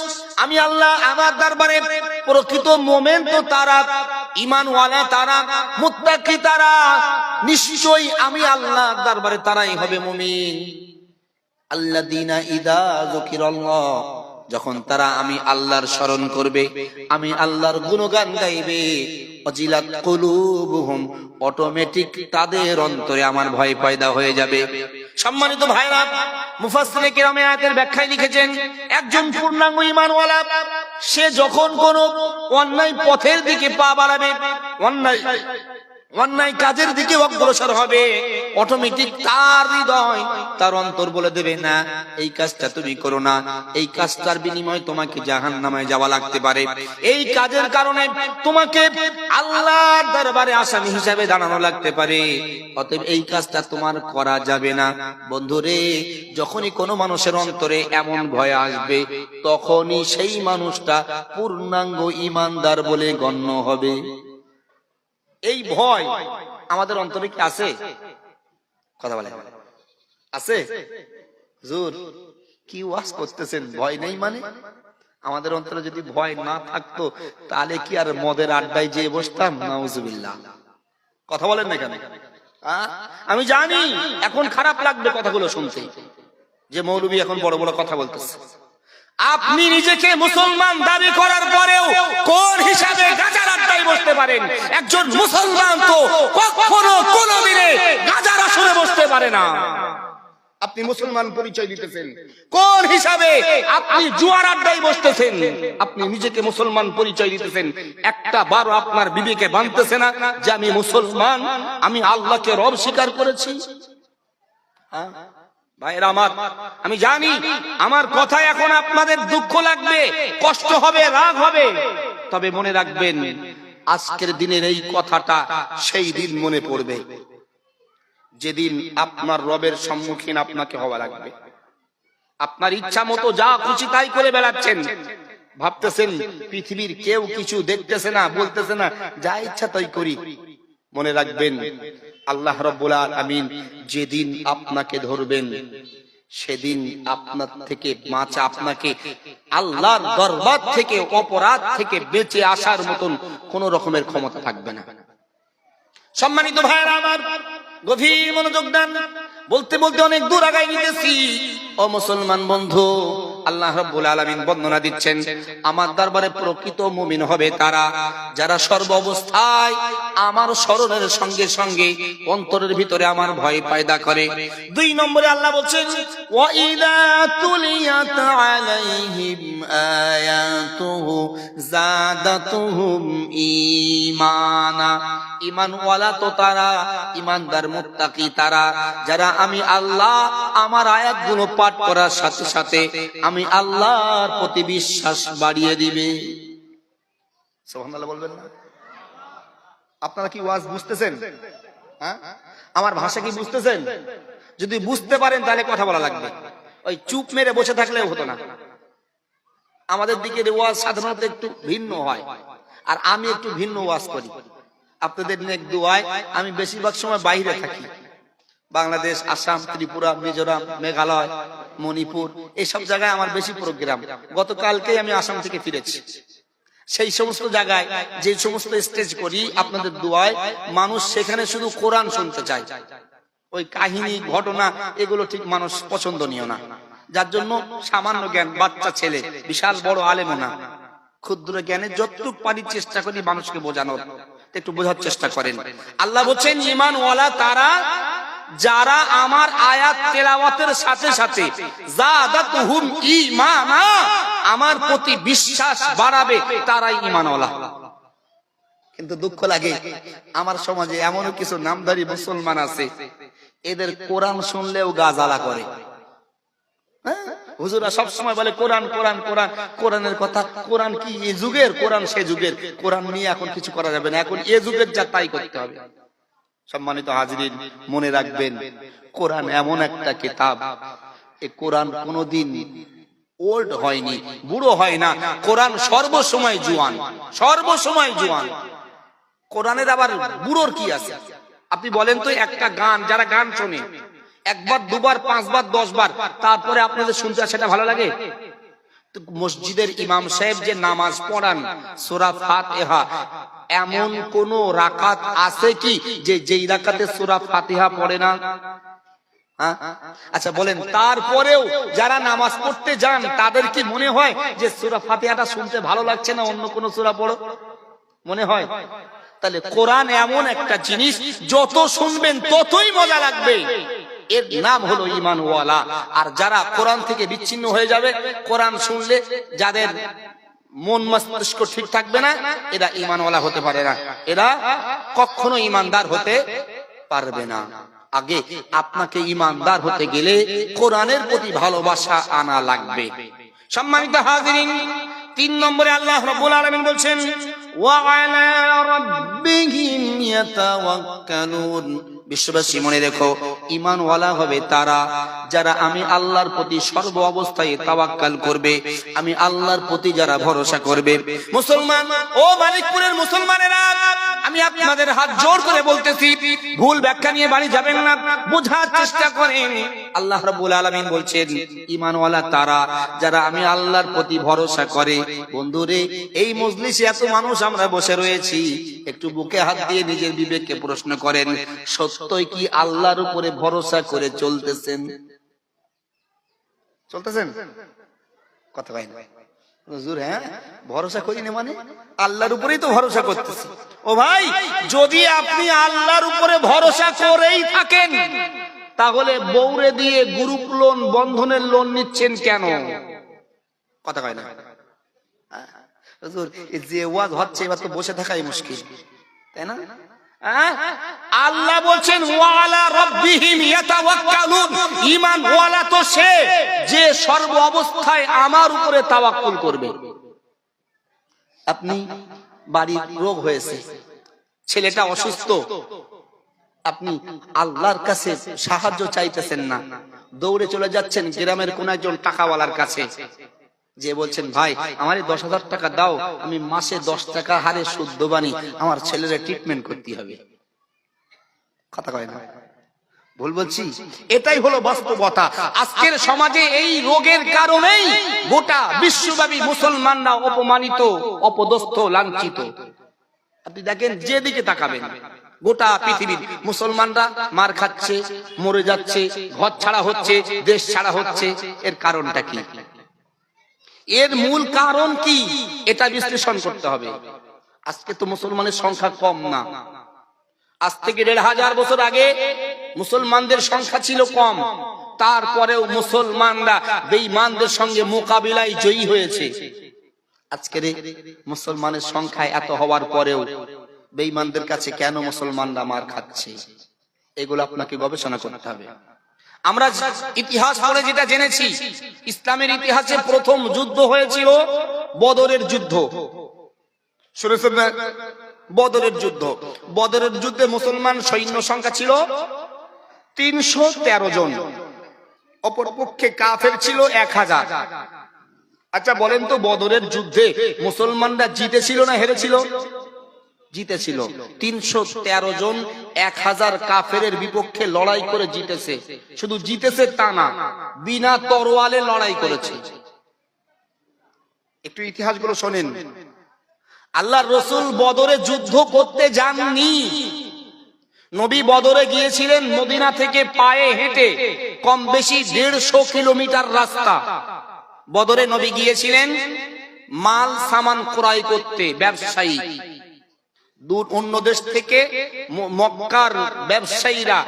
আমি আল্লাহ আমার দরবারে প্রকৃত মুমিন তো তারা, ঈমানওয়ালা তারা, মুত্তাকি তারা, নিশ্চয়ই আমি আল্লাহর দরবারে তারাই হবে মুমিন। আল্লাযীনা ইযা যুকিরাল্লাহ, যখন তারা আমি আল্লাহর স্মরণ করবে, আমি আল্লাহর গুণগান গাইবে, ওয়াজিলাত কুলুবুহুম, অটোমেটিক তাদের অন্তরে আমার ভয় পয়দা হয়ে যাবে। সম্মানিত ভাইরা, মুফাসসিরে কিরাম আয়াতের ব্যাখ্যায় লিখেছেন, একজন পূর্ণাঙ্গ ঈমানওয়ালা সে যখন কোন অন্যায় পথের দিকে পা বাড়াবে, অন্যায় কাজের দিকে অগ্রসর হবে, অটোমেটিক তার হৃদয়, তার অন্তর বলে দেবে, না এই কাজটা তুমি করো না, এই কাজটার বিনিময়ে তোমাকে জাহান্নামে যাওয়া লাগতে পারে, এই কাজের কারণে তোমাকে আল্লাহর দরবারে আসামি হিসাবে দাঁড়ানো লাগতে পারে, অতএব এই কাজটা তোমার করা যাবে না। বন্ধুরে, যখনই কোনো মানুষের অন্তরে এমন ভয় আসবে, তখনই সেই মানুষটা পূর্ণাঙ্গ ঈমানদার বলে গণ্য হবে। এই ভয় আমাদের অন্তরে কি আছে? কথা বলে আছে? হুজুর কি ওয়াজ করতেছেন, ভয় নেই মানে? আমাদের অন্তরে যদি ভয় না থাকতো তাহলে কি আর মদের আড্ডায় যেয়ে বসতাম? নাউজুবিল্লাহ। কথা বলেন না কেন? আমি জানি এখন খারাপ লাগবে কথাগুলো শুনতে, যে মৌলবী এখন বড় বড় কথা বলতেছে। আপনি নিজেকে মুসলমান দাবি করার পরেও কোন হিসাবে গাঁজার আড্ডায় বসতে পারেন? একজন মুসলমান তো কখনো কোনোদিনে গাঁজার আসরে বসতে পারে না। আপনি মুসলমান পরিচয় দিতেছেন, কোন হিসাবে আপনি জুয়ার আড্ডায় বসতেছেন? আপনি নিজেকে মুসলমান পরিচয় দিতেছেন, একটা বারও আপনার বিবেকে বাঁধতেছে না যে আমি মুসলমান, আমি আল্লাহকে রব স্বীকার করেছি? ভাইরা আমার, আমি জানি আমার কথা এখন আপনাদের দুঃখ লাগবে, কষ্ট হবে, রাগ হবে, তবে মনে রাখবেন আজকের দিনের এই কথাটা সেই দিন মনে পড়বে যেদিন আপনার রবের সম্মুখীন আপনাকে হওয়া লাগবে। আপনার ইচ্ছা মতো যা খুশি তাই করে বেড়াচ্ছেন, ভাবতেছেন পৃথিবীর কেউ কিছু দেখতেছে না, বলতেছে না, যা ইচ্ছা তাই করি। মনে রাখবেন আল্লাহ রাব্বুল আলামিন যেদিন আপনাকে ধরবেন, সেদিন আপনার থেকে বাঁচা, আপনাকে আল্লাহর দরবার থেকে অপরাধ থেকে বেঁচে আসার মতন কোন রকমের ক্ষমতা থাকবে না। সম্মানিত ভাইরা আমার, গভীর মনোযোগ দেন। বলতে বলতে অনেক দূর আগায় নিতেছি। ও মুসলমান বন্ধু, আল্লাহ রাব্বুল আলামিন বর্ণনা দিচ্ছেন, আমার দরবারে প্রকৃত মুমিন হবে তারা যারা সর্ব অবস্থায় আমার স্মরণের সঙ্গে সঙ্গে অন্তরের ভিতরে আমার ভয় পয়দা করে। 2 নম্বরে আল্লাহ বলছেন, ওয়া ইযা তুলিয়াত আলাইহিম আয়াতুহু যাদাতুহুম ঈমানা। ঈমানওয়ালা তো তারা, ঈমানদার মুত্তাকি তারা যারা আমি আল্লাহ আমার আয়াতগুলো পাঠ করার সাথে সাথে আমি আল্লাহর প্রতি বিশ্বাস বাড়িয়ে দিবে। সুবহানাল্লাহ বলবেন না? আপনারা কি ওয়াজ বুঝতেছেন? আমার ভাষা কি বুঝতেছেন? যদি বুঝতে পারেন তাহলে কথা বলা লাগবে, ওই চুপ মেরে বসে থাকলেও হতো না। আমাদের দিকে ওয়াজ সাধারণত একটু ভিন্ন হয়, আর আমি একটু ভিন্ন ওয়াজ করি। আপনাদের নেক দোয়ায় আমি বেশিরভাগ সময় বাইরে থাকি, বাংলাদেশ, আসাম, ত্রিপুরা, মিজোরাম, মেঘালয়, মণিপুর, এইসব জায়গায় আমার বেশি প্রোগ্রাম। গতকালকেই আমি আসাম থেকে ফিরেছি। সেই সমস্ত জায়গায় যে সমস্ত স্টেজ করি, আপনাদের দোয়ায় মানুষ সেখানে শুধু কোরআন শুনতে চায়। ওই কাহিনী ঘটনা এগুলো ঠিক মানুষ পছন্দনীয় না, যার জন্য সামান্য জ্ঞান, বাচ্চা ছেলে, বিশাল বড় আলেমও না, ক্ষুদ্র জ্ঞানে যতটুকু পারি চেষ্টা করি মানুষকে বোঝানোর, একটু বোঝার চেষ্টা করেন। আল্লাহ বলছেন, ঈমানওয়ালা তারা যারা আমার আয়াত তেলাওয়াতের সাথে সাথে যাদাতুহুম ঈমানা, আমার প্রতি বিশ্বাস বাড়াবে, তারাই ঈমানওয়ালা। কিন্তু দুঃখ লাগে আমার সমাজে এমনও কিছু নামধারী মুসলমান আছে, এদের কোরআন শুনলেও গা জ্বালা করে। হুজুররা সব সময় বলে কোরআন কোরআন কোরআন, কোরআনের কথা। কোরআন কি এই যুগের, কোরআন সে যুগের। কোরআন নিয়ে এখন কিছু করা যাবে না, এখন এ যুগের যা তাই করতে হবে। সম্মানিত হাজিরিন, মনে রাখবেন কোরআন এমন একটা কিতাব, এই কোরআন কোনোদিন ওল্ড হয়নি, বুড়ো হয় না। কোরআন সর্বসময় জুয়ান, সর্বসময় জুয়ান। কোরআনের আবার বুড়োর কি আছে? আপনি বলেন তো, একটা গান, যারা গান শোনে একবার দুবার পাঁচবার 10 বার, তারপরে আপনাদের শুনতে সেটা ভালো লাগে? মসজিদের ইমাম সাহেব যে নামাজ পড়ান সূরা ফাতিহা, এমন কোন রাকাত আছে কি যে যেই রাকাতে সূরা ফাতিহা পড়ে না? আচ্ছা বলেন, তারপরেও যারা নামাজ পড়তে যান তাদের কি মনে হয় যে সূরা ফাতিহাটা শুনতে ভালো লাগছে না, অন্য কোন সূরা পড়ো? মনে হয়? তাহলে কোরআন এমন একটা জিনিস, যত শুনবেন ততই মজা লাগবে। এর নাম হলো ঈমানওয়ালা। আর যারা কোরআন থেকে বিচ্ছিন্ন হয়ে যাবে, কোরআন শুনলে যাদের মন মস্তিষ্ক ঠিক থাকবে না, এরা ঈমানওয়ালা হতে পারে না, এরা কখনো ঈমানদার হতে পারবে না। আগে আপনাকে ঈমানদার হতে গেলে কোরআনের প্রতি ভালোবাসা আনা লাগবে। সম্মানিত হাজিরিন, 3 নম্বরে আল্লাহ রাব্বুল আলামিন বলছেন ওয়া আলা রাব্বিহিম ইয়াতাওয়াক্কালুন। বিশ্ববাসী মনে রেখো, ঈমানওয়ালা হবে তারা যারা আমি আল্লাহর প্রতি সর্ব অবস্থায় তাওয়াক্কাল করবে, আমি আল্লাহর প্রতি যারা ভরসা করবে। মুসলমান, ও মানিকপুরের মুসলমানেরা, আমি আপনাদের হাত জোর করে বলতেছি, ভুল ব্যাখ্যা নিয়ে বাড়ি যাবেন না, বোঝার চেষ্টা করেন। আল্লাহ রাব্বুল আলামিন বলছেন ঈমানওয়ালা তারা যারা আমি আল্লাহর প্রতি ভরসা করে। বন্ধুরে, এই মজলিসে এত মানুষ আমরা বসে রয়েছি, একটু বুকে হাত দিয়ে নিজের বিবেককে প্রশ্ন করেন, সত্যই কি আল্লাহর উপরে ভরসা করে চলতেছেন? চলতেছেন? কথা কয় না হুজুর। হ্যাঁ, ভরসা করি না মানে আল্লাহর উপরেই তো ভরসা করতেছি। ও ভাই, যদি আপনি আল্লাহর উপরে ভরসা করেই থাকেন, তাহলে বউরে দিয়ে গ্রুপ লোন, বন্ধনের লোন নিচ্ছেন কেন? কথা কয় না হুজুর। যে ওয়াজ হচ্ছে এবার তো বসে থাকাই মুশকিল, তাই না? আল্লাহ বলছেন ওয়া আলা রাব্বিহিম ইয়াতাওয়াক্কালুন। ঈমানওয়ালা তো সে যে সর্ব অবস্থায় আমার উপরে তাওয়াক্কুল করবে। আপনি বাড়ির রোগ হয়েছে, ছেলেটা অসুস্থ, আপনি আল্লাহর কাছে সাহায্য চাইতেছেন না, দৌড়ে চলে যাচ্ছেন গ্রামের কোন একজন টাকাওয়ালার কাছে, যে বলছেন ভাই আমার 10,000 টাকা দাও, আমি মাসে 10 টাকা হারে সুদ দেবানি, আমার ছেলের ট্রিটমেন্ট করতে হবে। কথা কয় না? ভুল বলছি? এটাই হলো বাস্তবতা। আজকের সমাজে এই রোগের কারণেই গোটা বিশ্বব্যাপী মুসলমানরা অপমানিত, অপদস্থ, লাঞ্ছিত। আপনি দেখেন, যেদিকে তাকাবেন গোটা পৃথিবীর মুসলমানরা মার খাচ্ছে, মরে যাচ্ছে, ঘর ছাড়া হচ্ছে, দেশ ছাড়া হচ্ছে। এর কারণটা কি? এর মূল কারণ কি? এটা বিশ্লেষণ করতে হবে। আজকে তো মুসলমানের সংখ্যা কম না, আজ থেকে 1,500 বছর আগে মুসলমানদের সংখ্যা ছিল কম, তারপরেও মুসলমানরা বেঈমানদের সঙ্গে মোকাবিলায় জয়ী হয়েছে। আজকের মুসলমানের সংখ্যা এত হওয়ার পরেও বেঈমানদের কাছে কেন মুসলমানরা মার খাচ্ছে? এগুলো আপনাকে গবেষণা করতে হবে। আমরা ইতিহাস পড়ে যেটা জেনেছি, ইসলামের ইতিহাসে প্রথম যুদ্ধ হয়েছিল বদরের যুদ্ধ। শুনেছেন না? বদরের যুদ্ধ। বদরের যুদ্ধে মুসলমান সৈন্য সংখ্যা ছিল 313 জন, অপরপক্ষে কাফের ছিল 1000। আচ্ছা বলেন তো, বদরের যুদ্ধে মুসলমানরা জিতেছিল না হেরেছিল? জিতেছিল। 313 জন 1000 কাফেরের বিপক্ষে লড়াই করে জিতেছে। শুধু জিতেছে তা না, বিনা তরোয়ালে লড়াই করেছে। একটু ইতিহাসগুলো শোনেন। আল্লাহর রাসূল বদরে যুদ্ধ করতে যাননি। নবী বদরে গিয়েছিলেন মদিনা থেকে পায়ে হেঁটে, কম বেশি 150 কিলোমিটার রাস্তা। বদরে নবী গিয়েছিলেন মাল সামান ক্রয় করতে, ব্যবসায়ী। দূর অন্য দেশ থেকে মক্কার ব্যবসায়ীরা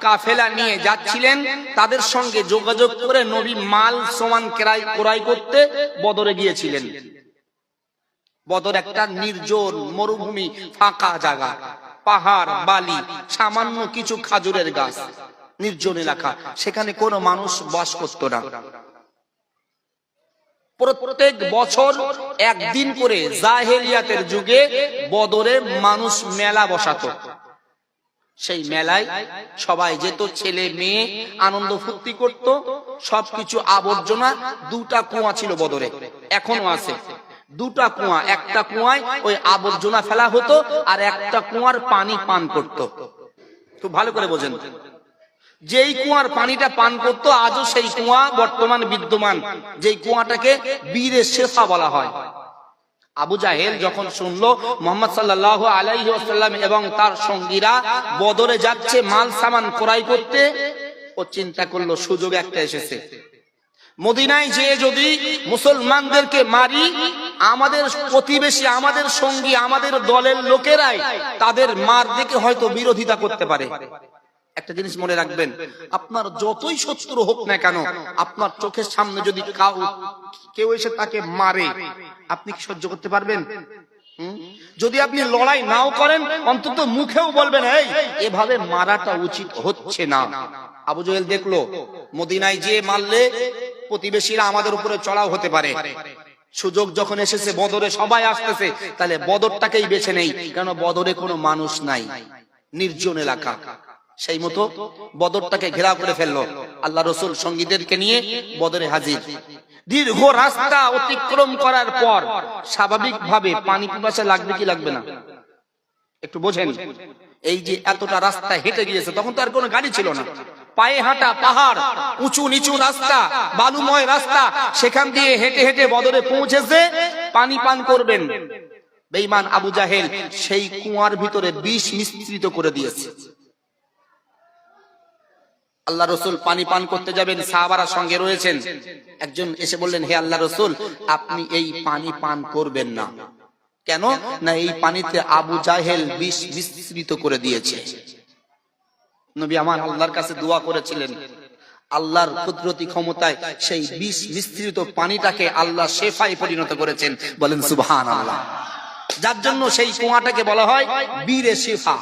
কাফেলা নিয়ে যাচ্ছিলেন, তাদের সঙ্গে যোগাযোগ করে নবী মাল সামান ক্রয় করতে বদরে গিয়েছিলেন। বদর একটা নির্জন মরুভূমি, ফাঁকা জায়গা, পাহাড়, বালি, সামান্য কিছু খাজুরের গাছ, নির্জন এলাকা। সেখানে কোনো মানুষ বাস করত না। প্রত্যেক বছর একদিন করে জাহেলিয়াতের যুগে বদরে মানুষ মেলা বসাতো। সেই মেলায় সবাই যেত, ছেলে মেয়ে আনন্দ ফুর্তি করত, সবকিছু আবর্জনা। দুটা কুয়া ছিল বদরে, এখনো আছে দুটা কুয়া। একটা কুয়ায় ওই আবর্জনা ফেলা হতো, আর একটা কুয়ার পানি পান করত। খুব ভালো করে বোঝেন, যেই কুয়ার পানিটা পান করতো আজও সেই কুয়া বর্তমান বিদ্যমান, যেই কুয়াটাকে বীরে শেফা বলা হয়। আবু জাহেল যখন শুনলো মুহাম্মদ সাল্লাল্লাহু আলাইহি ওয়াসাল্লাম এবং তার সঙ্গীরা বদরে যাচ্ছে মাল সামান ক্রয় করতে, ও চিন্তা করলো সুযোগ একটা এসেছে, মদিনায় যেয়ে যদি মুসলমানদেরকে মারি, আমাদের প্রতিবেশী, আমাদের সঙ্গী, আমাদের দলের লোকেরাই তাদের মার দেখে হয়তো বিরোধিতা করতে পারে। একটা জিনিস মনে রাখবেন, আপনার যতই শত্রু হোক না কেন, আপনার চোখের সামনে যদি কেউ এসে তাকে মারে, আপনি কি সহ্য করতে পারবেন? যদি আপনি লড়াই নাও করেন, অন্তত মুখেও বলবেন এই এভাবে মারাটা উচিত হচ্ছে না। আবু জাহেল দেখলো মদিনায় যে মারলে প্রতিবেশীরা আমাদের উপরে চড়াও হতে পারে, সুযোগ যখন এসেছে বদরে সবাই আসতেছে, তাহলে বদরটাকেই বেছে নেই, কারণ বদরে কোনো মানুষ নাই, নির্জন এলাকা। সেই মতো বদরটাকে ঘেরাও করে ফেললো। আল্লাহ রসুল সঙ্গীদেরকে নিয়ে বদরে হাজির। দীর্ঘ রাস্তা অতিক্রম করার পর স্বাভাবিকভাবে পানি পিপাসা লাগবে কি লাগবে না? একটু বোঝেন, এই যে এতটা রাস্তা হেঁটে গিয়েছে, তখন তো আর কোনো গাড়ি ছিল না, পায়ে হাঁটা, পাহাড়, উঁচু নিচু রাস্তা, বালুময় রাস্তা, সেখান দিয়ে হেঁটে হেঁটে বদরে পৌঁছেছে। পানি পান করবেন, বেঈমান আবু জাহেল সেই কুয়ার ভিতরে বিষ মিশ্রিত করে দিয়েছে। আল্লাহ রসুল পানি পান করতে যাবেন, সাহাবারা সঙ্গে রয়েছেন। একজন এসে বললেন, হে আল্লাহ রসুল, আপনি এই পানি পান করবেন না। কেন? না এই পানিতে আবু জাহেল বিষ মিশ্রিত করে দিয়েছে। নবী আমার আল্লাহর কাছে দোয়া করেছিলেন, আল্লাহর কুদরতি ক্ষমতায় সেই বিষ মিশ্রিত পানিটাকে আল্লাহ শেফায় পরিণত করেছেন। বলেন সুবহানাল্লাহ। যার জন্য সেই কুয়াটাকে বলা হয় বীরে শেফা।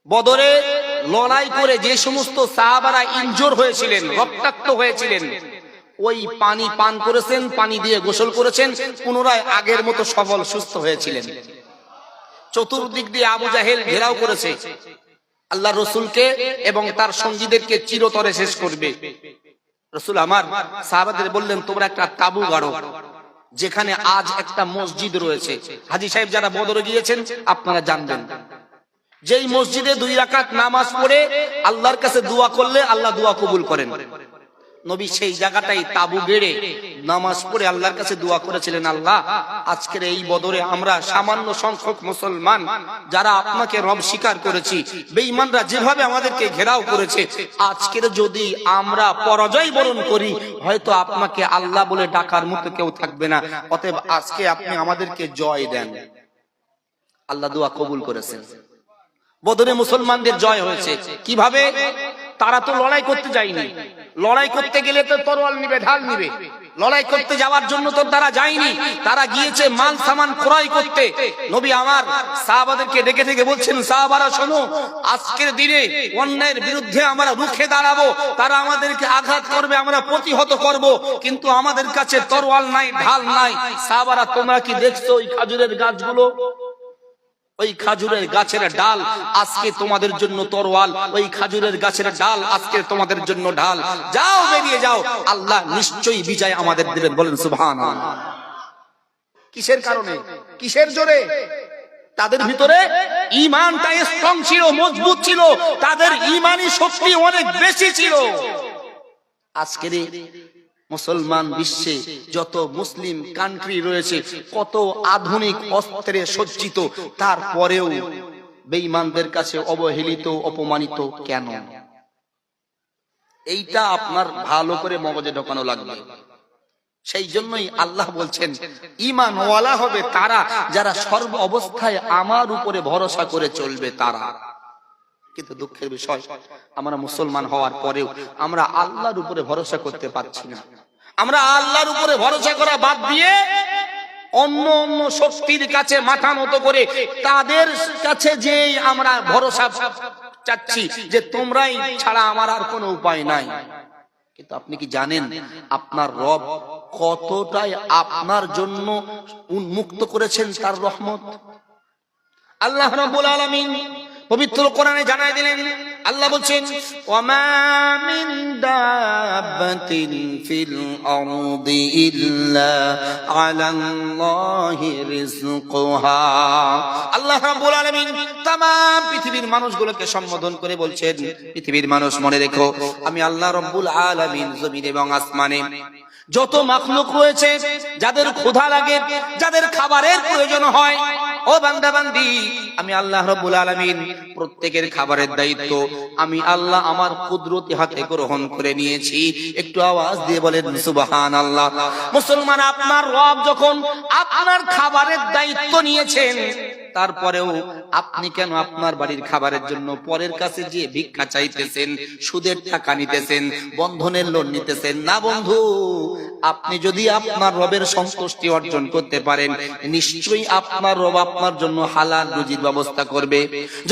বদরে লড়াই করে যে সমস্ত সাহাবারা ইনজোর হয়েছিলেন, রক্তাক্ত হয়েছিলেন, ওই পানি পান করেছেন, পানি দিয়ে গোসল করেছেন, পুনরায় আগের মতো সবল সুস্থ হয়েছিলেন। চতুর্দিক দিয়ে আবু জাহেল ঘেরাও করেছে আল্লাহ রসুলকে এবং তার সঙ্গীদেরকে চিরতরে শেষ করবে। রসুল আমার সাহাবাদের বললেন, তোমরা একটা তাবু গাড়ো, যেখানে আজ একটা মসজিদ রয়েছে। হাজী সাহেব যারা বদরে গিয়েছেন আপনারা জানবেন, যেই মসজিদে 2 রাকাত নামাজ পড়ে আল্লাহর কাছে দোয়া করলে আল্লাহ দোয়া কবুল করেন। নবী সেই জায়গাটাই তাবু গেড়ে নামাজ পড়ে আল্লাহর কাছে দোয়া করেছিলেন, আল্লাহ আজকের এই বদরে আমরা সামান্য সংখ্যক মুসলমান যারা আপনাকে রব স্বীকার করেছি, বেঈমানরা যেভাবে আমাদেরকে ঘেরাও করেছে, আজকের যদি আমরা পরাজয় বরণ করি, হয়তো আপনাকে আল্লাহ বলে ডাকার মতো কেউ থাকবে না। অতএব আজকে আপনি আমাদেরকে জয় দেন। আল্লাহ দোয়া কবুল করেছেন। বদরে মুসলমানদের জয় হয়েছে। কিভাবে? তারা তো লড়াই করতে যায়নি, লড়াই করতে গেলে তো তরোয়াল নিবে, ঢাল নিবে। লড়াই করতে যাওয়ার জন্য তো তারা যায়নি, তারা গিয়েছে মাল সামান ক্রয় করতে। নবী আমার সাহাবাদেরকে ডেকে ডেকে বলছেন, সাহাবারা শোনো, আজকের দিনে অন্যায়ের বিরুদ্ধে আমরা রুখে দাঁড়াবো, তারা আমাদেরকে আঘাত করবে, আমরা প্রতিহত করব, কিন্তু আমাদের কাছে তরোয়াল নাই, ঢাল নাই। সাহাবারা তোমরা কি দেখছো ওই খাজুরের গাছগুলো? ওই খাজুরের গাছের ডাল আজকে তোমাদের জন্য তরোয়াল, ওই খাজুরের গাছের ডাল আজকে তোমাদের জন্য ঢাল। যাও, বেরিয়ে যাও, আল্লাহ নিশ্চয়ই বিজয় আমাদের দেবেন। বলেন সুবহানাল্লাহ। কিসের কারণে? কিসের জোরে? তাদের ভিতরে ঈমানটা স্ট্রং ছিল, মজবুত ছিল, তাদের ঈমানি শক্তি অনেক বেশি ছিল। আজকের মুসলমান বিশ্বে যত মুসলিম কান্ট্রি রয়েছে, কত আধুনিক অস্ত্রে সজ্জিত, তারপরেও বেঈমানদের কাছে অবহেলিত, অপমানিত কেন? এইটা আপনার ভালো করে মগজে ঢোকানো লাগবে। সেই জন্যই আল্লাহ বলছেন, ঈমানওয়ালা হবে তারা যারা সর্ব অবস্থায় আমার উপরে ভরসা করে চলবে তারা। কিন্তু দুঃখের বিষয়, আমরা মুসলমান হওয়ার পরেও আমরা আল্লাহর উপরে ভরসা করতে পারছি না। আমরা আল্লাহর উপরে ভরসা করা বাদ দিয়ে অন্য অন্য শক্তির কাছে মাথা নত করে তাদের কাছে যে আমরা ভরসা চাচ্ছি যে তোমরাই ছাড়া আমার আর কোনো উপায় নাই। কিন্তু আপনি কি জানেন আপনার রব কতটাই আপনার জন্য উন্মুক্ত করেছেন তার রহমত। আল্লাহ রাব্বুল আলামিন পবিত্র কোরআনে জানায় দিলেন, আল্লাহ বলছেন ওয়ামা মিন দাব্বাতিন ফিল আরদি ইল্লা আলাল্লাহি রিজকুহা। আল্লাহ রাব্বুল আলামিন तमाम পৃথিবীর মানুষগুলোকে সম্বোধন করে বলছেন, পৃথিবীর মানুষ মনে রেখো, আমি আল্লাহ রাব্বুল আলামিন জমিন এবং আসমানে যত মাখলুক রয়েছে, যাদের ক্ষুধা লাগে, যাদের খাবারের প্রয়োজন হয়, ও বান্দা বান্দি, আমি আল্লাহ রাব্বুল আলামিন প্রত্যেকের খাবারের দায়িত্ব আমি আল্লাহ আমার কুদরতি হাতে গ্রহণ করে নিয়েছি। একটু আওয়াজ দিয়ে বলেন সুবহানাল্লাহ। মুসলমান, আপনার রব যখন আপনার খাবারের দায়িত্ব নিয়েছেন, তারপরেও আপনি কেন আপনার বাড়ির খাবারের জন্য পরের কাছে যে ভিক্ষা চাইতেছেন, সুদের টাকা নিতেছেন, বন্ধনের লোন নিতেছেন? না বন্ধু, আপনি যদি আপনার রবের সন্তুষ্টি অর্জন করতে পারেন, নিশ্চয়ই আপনার রব আপনার জন্য হালাল রুজির ব্যবস্থা করবে।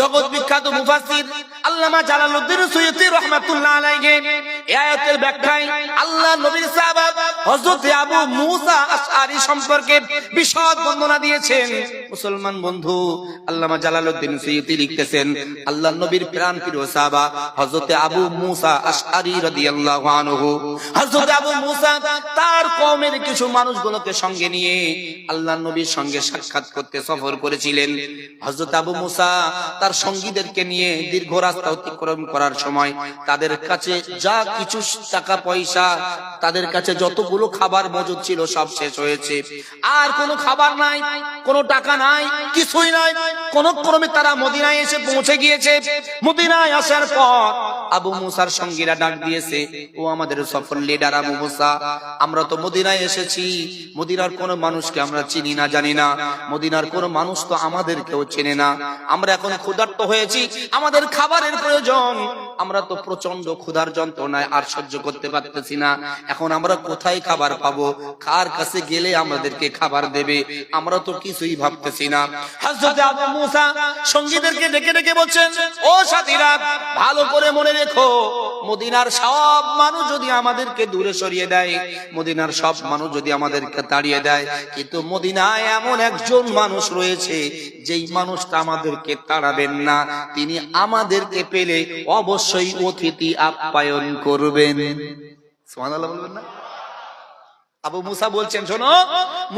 জগৎ বিখ্যাত মুফাসসির আল্লামা জালালউদ্দিন সুয়ুতী রাহমাতুল্লাহ আলাইহি এই আয়াতের ব্যাখ্যায় আল্লাহ নবীর সাহাবা হযরত আবু মুসা আশআরী সম্পর্কে বিশদ বর্ণনা দিয়েছেন। মুসলমান বন্ধু, আল্লামা জালালউদ্দিন সুয়ুতী লিখতেছেন, আল্লাহর নবীর প্রাণপ্রিয় সাহাবা হযরত আবু মুসা আশআরী রাদিয়াল্লাহু আনহু, হযরত আবু মুসা তার কওমের কিছু মানুষগুলোকে সঙ্গে নিয়ে আল্লাহর নবীর সঙ্গে সাক্ষাৎ করতে সফর করেছিলেন। হযরত আবু মুসা তার সঙ্গীদেরকে নিয়ে দীর্ঘ রাস্তা অতিক্রম করার সময় তাদের কাছে যা কিছু টাকা পয়সা, তাদের কাছে যতগুলো খাবার মজুদ ছিল সব শেষ হয়েছে। আর কোনো খাবার নাই, কোনো টাকা নাই, কিছুই নাই। কোন ক্রমে তারা মদিনায় এসে পৌঁছে গিয়েছে। মদিনায় আসার পর আবু মুসার সঙ্গীরা ডাক দিয়েছে, ও আমাদের সফর লিডার আবু মুসা, আমরা তো মদিনায় এসেছি, মদিনার কোন মানুষকে আমরা চিনি না, জানি না, মদিনার কোন মানুষ তো আমাদেরকেও চেনে না। আমরা এখন ক্ষুধার্ত হয়েছি, আমাদের খাবারের প্রয়োজন। আমরা তো প্রচন্ড ক্ষুধার যন্ত্রণায় আর সহ্য করতে পারতেছি না। এখন আমরা কোথায় খাবার পাবো? কার কাছে গেলে আমাদেরকে খাবার দেবে? আমরা তো কিছুই ভাবতেছি না। হযরত আবু মুসা সঙ্গীদেরকে ডেকে ডেকে বলছেন, ও সাথীরা, ভালো করে মনে রেখো, মদিনার সব মানুষ যদি আমাদেরকে দূরে সরিয়ে দেয়, মদিনার সব মানুষ যদি আমাদেরকে তাড়িয়ে দেয়, কিন্তু মদিনায় এমন একজন মানুষ রয়েছে, যেই মানুষটা আমাদেরকে তাড়াবেন না, তিনি আমাদেরকে পেলে অবশ্যই অতিথি আপ্যায়ন করবেন। সুবহানাল্লাহ বলবেন না? আবু মুসা বলছেন, শোনো,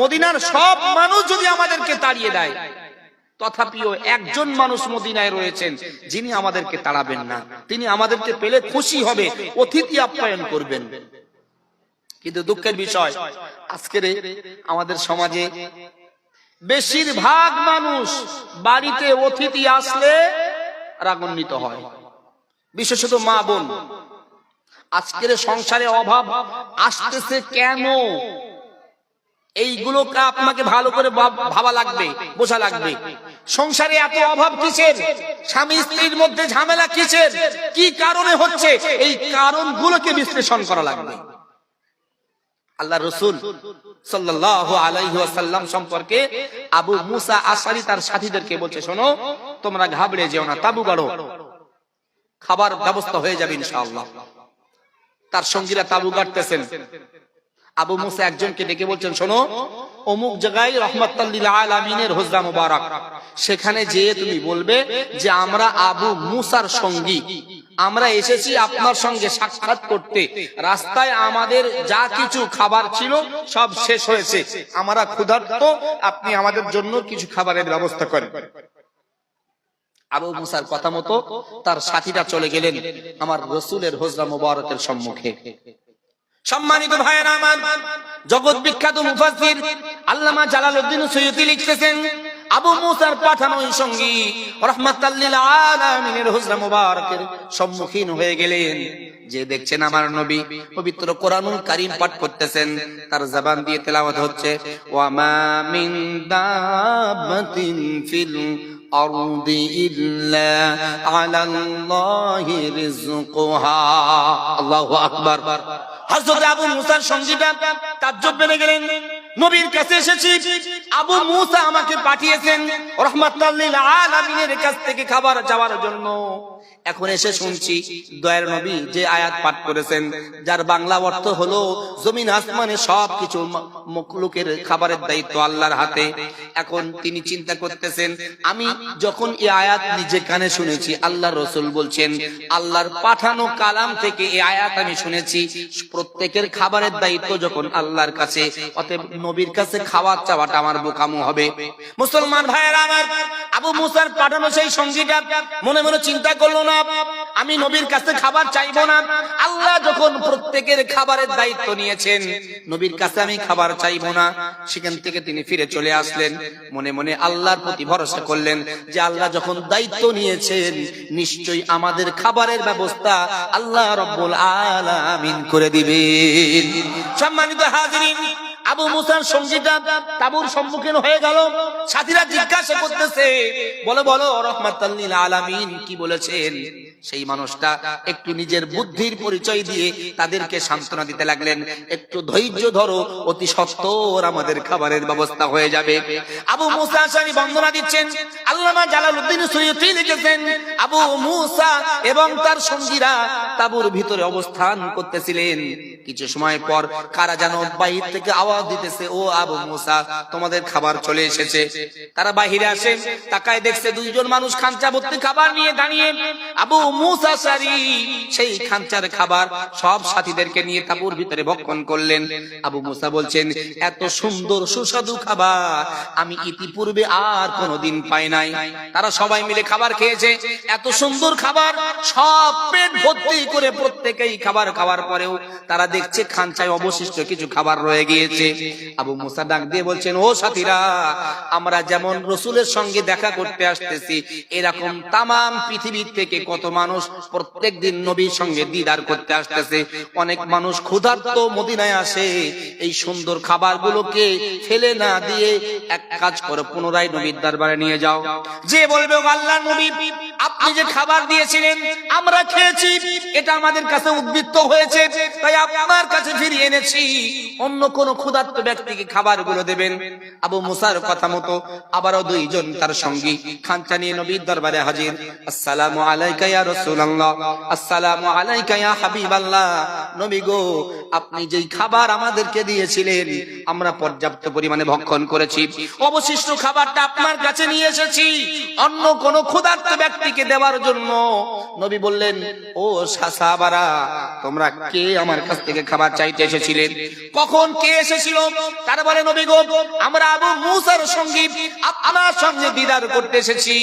মদিনার সব মানুষ যদি আমাদেরকে তাড়িয়ে দেয়, তথাপিও একজন মানুষ মদিনায় রয়েছেন যিনি আমাদেরকে তাড়াবেন না, তিনি আমাদেরকে পেলে খুশি হবে, অতিথি আপ্যায়ন করবেন। কিন্তু দুঃখের বিষয়, আজকের আমাদের সমাজে বেশিরভাগ মানুষ বাড়িতে অতিথি আসলে রাগান্বিত হয়, বিশেষত মা বোন। আজকের সংসারে অভাব আসতেছে কেন? এইগুলোকে আপনাকে ভালো করে ভাবা লাগবে, বোঝা লাগবে। সংসারে এত অভাব কিসের? স্বামী স্ত্রীর মধ্যে ঝামেলা কিসের? কি কারণে হচ্ছে? এই কারণগুলোকে বিশ্লেষণ করা লাগবে। আল্লাহ রাসূল সাল্লাল্লাহু আলাইহি ওয়াসাল্লাম সম্পর্কে আবু মুসা আশআরী তার সাথীদেরকে বলছে, শোনো, তোমরা ঘাবড়ে যেও না, তাবু গাড়ো, খাবার ব্যবস্থা হয়ে যাবে ইনশাআল্লাহ। তার সঙ্গীরা তাবু গাড়তেছেন। আবু মুসা একজনকে ডেকে বলছেন, শোনো, অমুক জায়গায় রাহমাতাল লিল আলামিনের হুজরা মুবারক, সেখানে যেয়ে তুমি বলবে যে আমরা আবু মুসার সঙ্গী, আমরা এসেছি আপনার সঙ্গে সাক্ষাৎ করতে, রাস্তায় আমাদের যা কিছু খাবার ছিল সব শেষ হয়েছে, আমরা ক্ষুধার্ত, আপনি আমাদের জন্য কিছু খাবারের ব্যবস্থা করেন। আবু মুসার কথা মতো তার সাথীরা চলে গেলেন আমার রাসূলের হুজরা মুবারকের সম্মুখে। সম্মানিত ভাইয়েরা আমার, জগৎ বিখ্যাত মুফাসসির আল্লামা জালালউদ্দিন সুয়ুতী লিখতেছেন, আবু মুসার পাঠানো সঙ্গী রাহমাতাল লিল আলামিনের হুজরা মুবারকের সম্মুখীন হয়ে গেলেন। যে দেখছেন আমার নবী পবিত্র কোরআনুল কারীম পাঠ করতেছেন, তার জবান দিয়ে তেলাওয়াত হচ্ছে, ওয়া মা মিন দাব্বাতিন ফিল আরদি ইল্লা আলাল্লাহি রিজকুহা। আল্লাহু আকবার। হযরত আবু মুসার সঙ্গীরা তাজ্জব বেড়ে গেলেন, নবীর কাছে এসেছি, আবু মুসা আমাকে পাঠিয়েছেন রাহমাতাল লিল আলামিনের কাছ থেকে খাবার চাওয়ার জন্য। এখন এসে শুনছি দয়ার নবী যে আয়াত পাঠ করেছেন, যার বাংলা অর্থ হলো জমিন আসমানে সবকিছু মখলুকের খাবারের দায়িত্ব আল্লাহর হাতে। এখন তিনি চিন্তা করতেছেন, আমি যখন এই আয়াত নিজে কানে শুনেছি, আল্লাহর রাসূল বলছেন আল্লাহর পাঠানো কালাম থেকে এই আয়াত আমি শুনেছি, প্রত্যেকের খাবারের দায়িত্ব যখন আল্লাহর কাছে, অতএব নবীর কাছে খাবার চাওয়াটা আমার বোকামো হবে। মুসলমান ভাইয়েরা আমার, আবু মুসার পাঠানো সেই সঙ্গীটা মনে মনে চিন্তা করলো না, আমি নবীর কাছে খাবার চাইবো না। আল্লাহ যখন প্রত্যেকের খাবারের দায়িত্ব নিয়েছেন, নবীর কাছে আমি খাবার চাইবো না। সেখান থেকে তিনি ফিরে চলে আসলেন, মনে মনে আল্লাহর প্রতি ভরসা করলেন যে আল্লাহ যখন দায়িত্ব নিয়েছেন, নিশ্চয়ই আমাদের খাবারের ব্যবস্থা আল্লাহ রাব্বুল আলামিন করে দিবেন। সম্মানিত হাজিরিন, আবু মুসার সঙ্গীটা তাঁবুর সম্মুখীন হয়ে গেল। সাথীরা জিজ্ঞাসা করতেছে, বলো বলো রাহমাতাল লিল আলামিন কি বলেছেন? সেই মানুষটা একটু নিজের বুদ্ধির পরিচয় দিয়ে তাদেরকে সান্ত্বনা দিতে লাগলেন, একটু ধৈর্য ধরো, অতি সত্বর আমাদের খাবারের ব্যবস্থা হয়ে যাবে। আবু মুসা আশারী বর্ণনা দিচ্ছেন, আল্লামা জালালউদ্দিন সুয়ুতী লিখেছেন, আবু মুসা এবং তার সঙ্গীরা তাঁবুর ভিতরে অবস্থান করতেছিলেন। কিছু সময় পর কারা যেন বাহির থেকে আওয়াজ দিতেছে, ও আবু মুসা, তোমাদের খাবার চলে এসেছে। তারা বাহিরে আসে, তাকায় দেখছে দুইজন মানুষ খাঞ্চা ভর্তি খাবার নিয়ে দাঁড়িয়ে। আবু মুসা আশারী সেই খাঞ্চার খাবার সব সাথীদেরকে নিয়ে তাঁবুর ভিতরে ভক্ষণ করলেন। আবু মুসা বলছেন, এত সুন্দর সুস্বাদু খাবার আমি ইতিপূর্বে আর কোনোদিন পাই নাই। তারা সবাই মিলে খাবার খেয়েছে, এত সুন্দর খাবার, সব পেট ভর্তি করে প্রত্যেকেই খাবার খাওয়ার পরেও তারা দেখছে খাঞ্চায় অবশিষ্ট কিছু খাবার রয়ে গিয়েছে। আবু মুসা ডাক দিয়ে বলছেন, ও সাথীরা, আমরা যেমন রাসূলের সঙ্গে দেখা করতে আসতেছি, এরকম তামাম পৃথিবীর থেকে কত মানুষ প্রত্যেকদিন নবীর সঙ্গে দিদার করতে আসতেছে। অনেক মানুষ ক্ষুধার্ত মদিনায় আসে, এই সুন্দর খাবারগুলোকে ফেলে না দিয়ে এক কাজ করো, পুনরায় নবীর দরবারে নিয়ে যাও। যে বলবে আল্লাহর নবী, আপনি যে খাবার দিয়েছিলেন আমরা খেয়েছি, এটা আমাদের কাছে উদ্বৃত্ত হয়েছে, তাই আপনার কাছে ফিরিয়ে এনেছি, অন্য কোন ক্ষুধার্ত ব্যক্তিকে খাবারগুলো দেবেন। আবু মুসার কথা মতো আবারও দুইজন তার সঙ্গী খাঞ্চা নিয়ে নবীর দরবারে হাজির। আসসালামু আলাইকা ইয়া রাসূলুল্লাহ, আসসালামু আলাইকা ইয়া হাবিবাল্লাহ। নবী গো, আপনি যেই খাবার আমাদেরকে দিয়েছিলেন আমরা পর্যাপ্ত পরিমাণে ভক্ষণ করেছি, অবশিষ্ট খাবারটা আপনার কাছে নিয়ে এসেছি অন্য কোন ক্ষুধার্ত ব্যক্তিকে দেওয়ার জন্য। নবী বললেন, ও সাহাবারা, তোমরা কে আমার কাছ থেকে খাবার চাইতে এসেছিলেন? কখন কে এসেছিল? তারা বলে, নবী গো, আমরা আবু মুসার সঙ্গে আপনার সঙ্গে দিদার করতে এসেছি।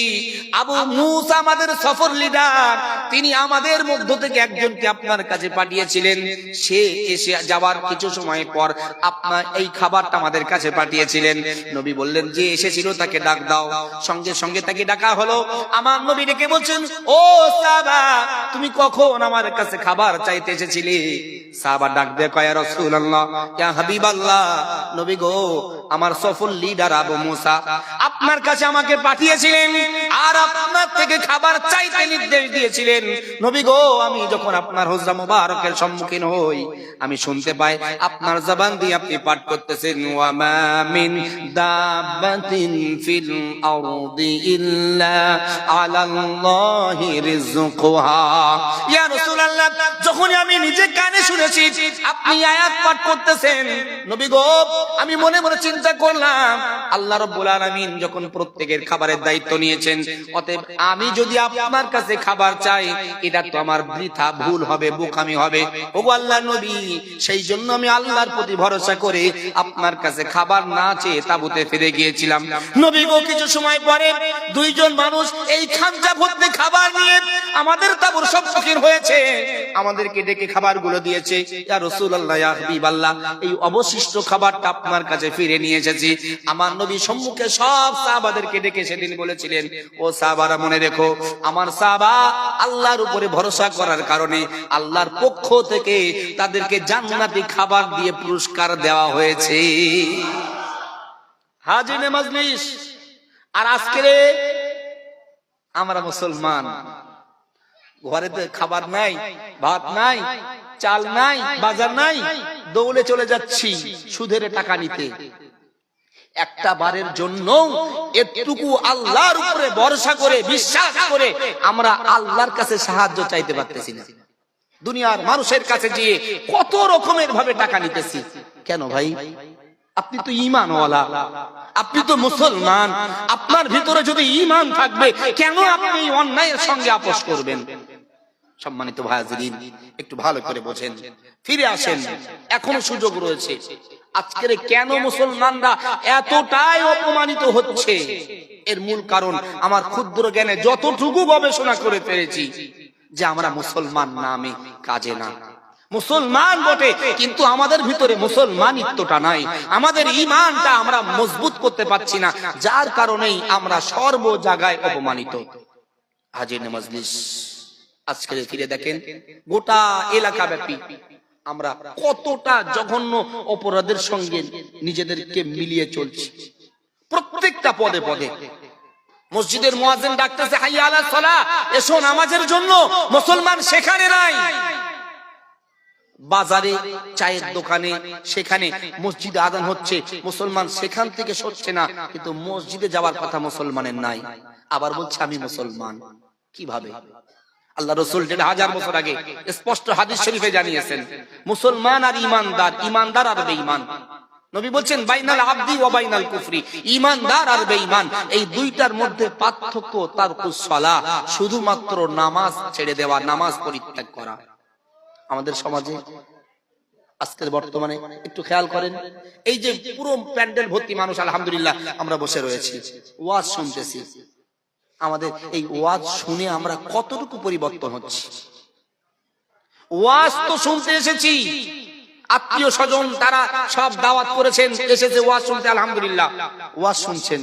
আবু মুসা আমাদের সফর লিডার, তিনি আমাদের মধ্য থেকে একজনকে আপনার কাছে পাঠিয়েছিলেন, সে এসে যাওয়ার কিছু সময় পর আপনার এই খাবারটা আমাদের কাছে পাঠিয়েছিলেন। নবী বললেন, যে এসেছিল তাকে ডাক দাও। সঙ্গে সঙ্গে তাকে ডাকা হলো। আমার নবী ডেকে বলছেন, ও সাহাবা, তুমি কখন আমার কাছে খাবার চাইতে এসেছিলে? সাহাবা ডাক দিয়ে কয়, ইয়া রাসূলুল্লাহ, ইয়া হাবিবাল্লাহ, নবী গো, আমার সফল লিডার আবু মুসা আপনার কাছে আমাকে পাঠিয়েছিলেন আর আপনার থেকে খাবার চাইতে নির্দেশ দিয়েছিলেন। নবী গো, আমি যখন আপনার হুজরা মুবারকের সম্মুখীন হই, আমি শুনতে পাই আপনার জবান দিয়ে আপনি পাঠ করতেছেন, ওয়া মা মিন দাব্বাতিন ফিল আরদি ইল্লা আলাল্লাহি রিজকুহা। ইয়া রাসূলুল্লাহ, যখন আমি নিজে কানে শুনেছি আপনি আয়াত পাঠ করতেছেন, নবী গো, আমি মনে মনে চিন্তা করলাম, আল্লাহ রাব্বুল আলামিন যখন প্রত্যেকের খাবারের দায়িত্ব নিয়েছেন, অতএব আমি যদি আপনার কাছে খাবার চাই, এটা তো আমার বৃথা ভুল হবে, বোকামি হবে। ওগো আল্লাহর নবী, সেই জন্য আমি আল্লাহর প্রতি ভরসা করে আপনার কাছে খাবার না চেয়ে তাঁবুতে ফিরে গিয়েছিলাম। নবী গো, কিছু সময় পরে দুইজন মানুষ এই খাঞ্চা ভর্তি খাবার নিয়ে আমাদের তাঁবুর সম্মুখীন হয়েছে, আমাদেরকে ডেকে খাবারগুলো দিয়েছে। ইয়া রাসূলুল্লাহ, ইয়া হাবিবাল্লাহ, এই অবশিষ্ট খাবারটা আপনার কাছে ফিরে নিয়ে এসেছি। আমার নবী সম্মুখে সব সাহাবাদেরকে ডেকে সেদিন বলেছিলেন, ও সাহাবারা, মনে রেখো, আমার সাহাবা আল্লাহর উপরে ভরসা করার কারণে আল্লাহর পক্ষ থেকে তাদেরকে জান্নাতি খাবার দিয়ে পুরস্কার দেওয়া হয়েছে। হাজিরে মাজলিস, আর আজকে আমরা মুসলমান, ঘরেতে খাবার নাই, ভাত নাই, চাল নাই, বাজার নাই, দৌড়ে চলে যাচ্ছি সুদের টাকা নিতে। একটা বারের জন্য এতটুকু আল্লাহর উপরে ভরসা করে বিশ্বাস করে আমরা আল্লাহর কাছে সাহায্য চাইতে পারতেছি না। দুনিয়ার মানুষের কাছে গিয়ে কত রকমের ভাবে টাকা নিতেছি। কেন ভাই? আপনি তো ঈমানওয়ালা, আপনি তো মুসলমান, আপনার ভিতরে যদি ঈমান থাকবে কেন আপনি অন্যায়ের সঙ্গে আপোষ করবেন? সম্মানিত ভাইজিরিন, একটু ভালো করে বোঝেন, ফিরে আসেন, এখনো সুযোগ রয়েছে। আজকের কেন মুসলমানরা এতটাই অপমানিত হচ্ছে, এর মূল কারণ আমার ক্ষুদ্র জ্ঞানে যতটুকু গবেষণা করে পেরেছি যে আমরা মুসলমান নামে কাজে না। মুসলমান বটে, কিন্তু আমাদের ভিতরে মুসলমানিত্বটা নাই, আমাদের ঈমানটা আমরা মজবুত করতে পারছি না, যার কারণেই আমরা সর্ব জায়গায় অপমানিত। হাজির মজলিস, আজকে ফিরে দেখেন গোটা এলাকা ব্যাপী আমরা কতটা জঘন্য অপরাধের সঙ্গে নিজেদেরকে মিলিয়ে চলছি। প্রত্যেকটা পদে পদে মসজিদের মুয়াজ্জিন ডাকতেছে হাইয়া আলাস সালাহ, এসো নামাজের জন্য, মুসলমান সেখানে নাই। বাজারে, চায়ের দোকানে, সেখানে মসজিদে আযান হচ্ছে, মুসলমান সেখান থেকে সরছে না, কিন্তু মসজিদে যাওয়ার কথা মুসলমানের নাই। আবার বলছে আমি মুসলমান। কিভাবে? আল্লাহ রাসূল যেটা 1000 বছর আগে স্পষ্ট হাদিস শরীফে জানিয়েছেন, মুসলমান আর ঈমানদার, ঈমানদার আর বেঈমান। নবী বলছেন বাইনাল আবদি ওয়া বাইনাল কুফরি, ঈমানদার আর বেঈমান এই দুইটার মধ্যে পার্থক্য তারকুস সালাহ, শুধুমাত্র নামাজ ছেড়ে দেওয়া, নামাজ পরিত্যাগ করা। আমাদের সমাজে আজকের বর্তমানে একটু খেয়াল করেন, এই যে পুরো প্যান্ডেল ভর্তি মানুষ, আলহামদুলিল্লাহ আমরা বসে রয়েছি, ওয়াজ শুনতেছি। আমাদের এই ওয়াজ শুনে আমরা কতটুকু পরিবর্তন হচ্ছে? ওয়াজ তো শুনতে এসেছি, আত্মীয় স্বজন তারা সব দাওয়াত করেছেন, এসেছে ওয়াজ শুনতে, আলহামদুলিল্লাহ ওয়াজ শুনছেন,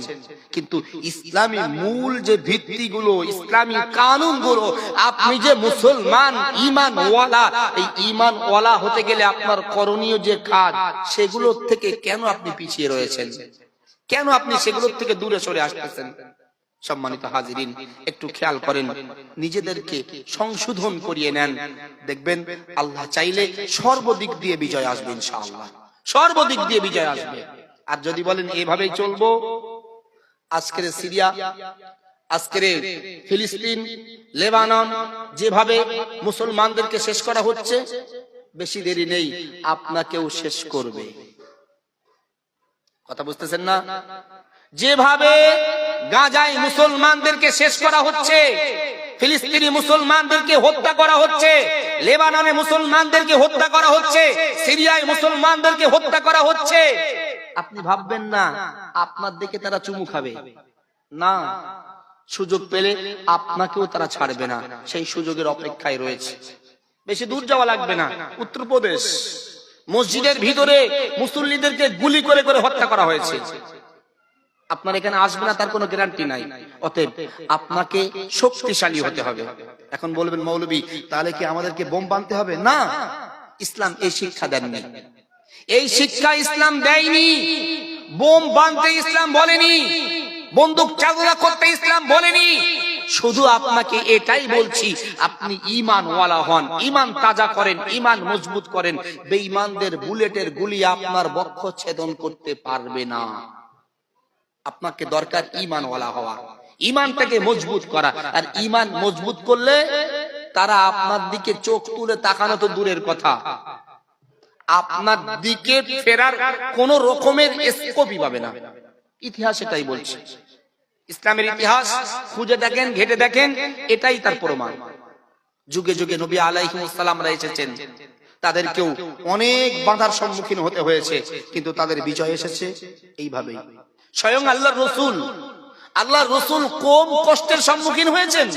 কিন্তু ইসলামী মূল যে ভিত্তিগুলো, ইসলামী কানুনগুলো, আপনি যে মুসলমান ঈমানওয়ালা, এই ঈমানওয়ালা হতে গেলে আপনার করণীয় যে কাজ, সেগুলোর থেকে কেন আপনি পিছিয়ে রয়েছেন? কেন আপনি সেগুলোর থেকে দূরে সরে আসতেছেন? সম্মানিত হাজিরিন, একটু খেয়াল করেন, নিজেদেরকে সংশোধন করিয়ে নেন, দেখবেন আল্লাহ চাইলে সর্বদিক দিয়ে বিজয় আসবে ইনশাআল্লাহ, সর্বদিক দিয়ে বিজয় আসবে। আর যদি বলেন এভাবেই চলবো, আজকের সিরিয়া, আজকের ফিলিস্তিন, লেবানন, যেভাবে মুসলমানদেরকে শেষ করা হচ্ছে, বেশি দেরি নেই আপনাকেও শেষ করবে। কথা বুঝতেছেন না? যেভাবে গাজায় মুসলমানদেরকে শেষ করা হচ্ছে, ফিলিস্তিনি মুসলমানদেরকে হত্যা করা হচ্ছে, লেবাননে মুসলমানদেরকে হত্যা করা হচ্ছে, সিরিয়ায় মুসলমানদেরকে হত্যা করা হচ্ছে, আপনি ভাববেন না আপনার দিকে তারা চুমু খাবে না, সুযোগ পেলে আপনাকেও তারা ছাড়বে না, সেই সুযোগের অপেক্ষায় রয়েছে। বেশি দূর যাওয়া লাগবে না, উত্তরপ্রদেশ মসজিদের ভিতরে মুসল্লিদেরকে গুলি করে করে হত্যা করা হয়েছে। আপনার এখানে আসবে না তার কোনো গ্যারান্টি নাই, অতএব আপনাকে শক্তিশালী হতে হবে। এখন বলবেন মৌলবী তাহলে কি আমাদেরকে বোম বানতে হবে? না, ইসলাম এই শিক্ষা দেননি, এই শিক্ষা ইসলাম দেয়নি। বোম বানতে ইসলাম বলেনি, বন্দুক চালনা করতে ইসলাম বলেনি। শুধু আপনাকে এটাই বলছি, আপনি ঈমানওয়ালা হন, ঈমান তাজা করেন, ঈমান মজবুত করেন। বেঈমানদের বুলেটের গুলি আপনার বক্ষ ছেদন করতে পারবে না। আপনাকে দরকার ঈমানওয়ালা হওয়া, ঈমানটাকে মজবুত করা। আর ঈমান মজবুত করলে তারা আপনার দিকে চোখ তুলে তাকানো তো দূরের কথা, আপনার দিকে ফেরার কোন রকমের স্কোপই পাবে না। ইতিহাস এটাই বলছে, ইসলামের ইতিহাস খুঁজে দেখেন, ঘেটে দেখেন, এটাই তার প্রমাণ। যুগে যুগে নবী আলাইহিস সালামরা এসেছেন, তাদেরকেও অনেক বাধার সম্মুখীন হতে হয়েছে, কিন্তু তাদের বিজয় এসেছে এইভাবেই। স্বয়ং আল্লাহর রাসূল কম কষ্টের সম্মুখীন হয়েছেন।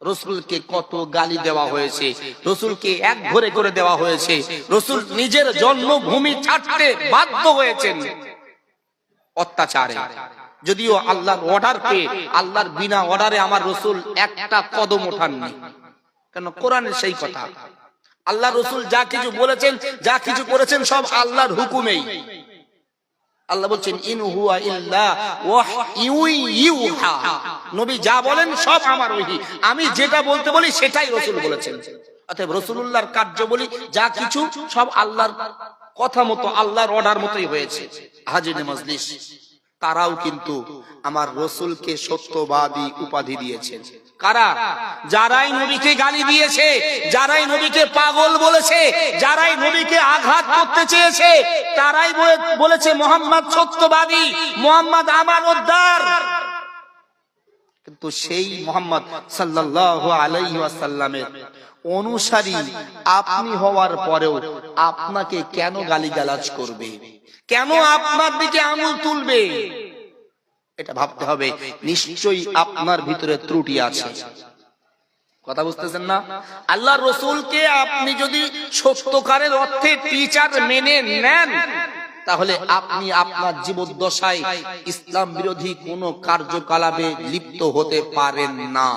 রাসূলকে কত গালি দেওয়া হয়েছে, রাসূলকে এক ঘরে করে দেওয়া হয়েছে, রাসূল নিজের জন্মভূমি ছাড়তে বাধ্য হয়েছেন অত্যাচারে। যদিও আল্লাহর অর্ডার পেয়ে, আল্লাহর বিনা অর্ডারে আমার রাসূল একটা কদম ওঠাননি, কেন কোরআনের সেই কথা। আল্লাহ রাসূল যা কিছু বলেছেন, যা কিছু করেছেন, সব আল্লাহর হুকুমেই। আল্লাহ বলছেন ইন হুয়া ইল্লা ওয়াহয়ুন ইউহা, নবী যা বলেন সব আমার ওহী, আমি যেটা বলতে বলি সেটাই রাসূল বলেছেন। অতএব রাসূলুল্লাহর কার্যাবলী যা কিছু সব আল্লাহর কথা মতো, আল্লাহর অর্ডার মতোই হয়েছে। হাজিরে মজলিস, তারাও কিন্তু আমার রাসূলকে সত্যবাদী উপাধি দিয়েছেন। কারা? যারাই নবীকে গালি দিয়েছে, যারাই নবীকে পাগল বলেছে, যারাই নবীকে আঘাত করতে চেয়েছে, তারাই বলেছে মুহাম্মদ সত্যবাদী, মুহাম্মদ আমানতদার। কিন্তু সেই মুহাম্মদ সাল্লাল্লাহু আলাইহি ওয়াসাল্লামের অনুসারী আপনি হওয়ার পরেও আপনাকে কেন গালিগালাজ করবে, কেন আপনার দিকে আঙুল তুলবে? এটা ভাবতে হবে, নিশ্চয়ই আপনার ভিতরে ত্রুটি আছে। কথা বুঝতেছেন না? আল্লাহর রাসূলকে আপনি যদি সত্যকারের অর্থে টিচার মেনে নেন, তাহলে আপনি আপনার জীবদ্দশায় ইসলাম বিরোধী কোন কার্যকলাপে লিপ্ত হতে পারেন না।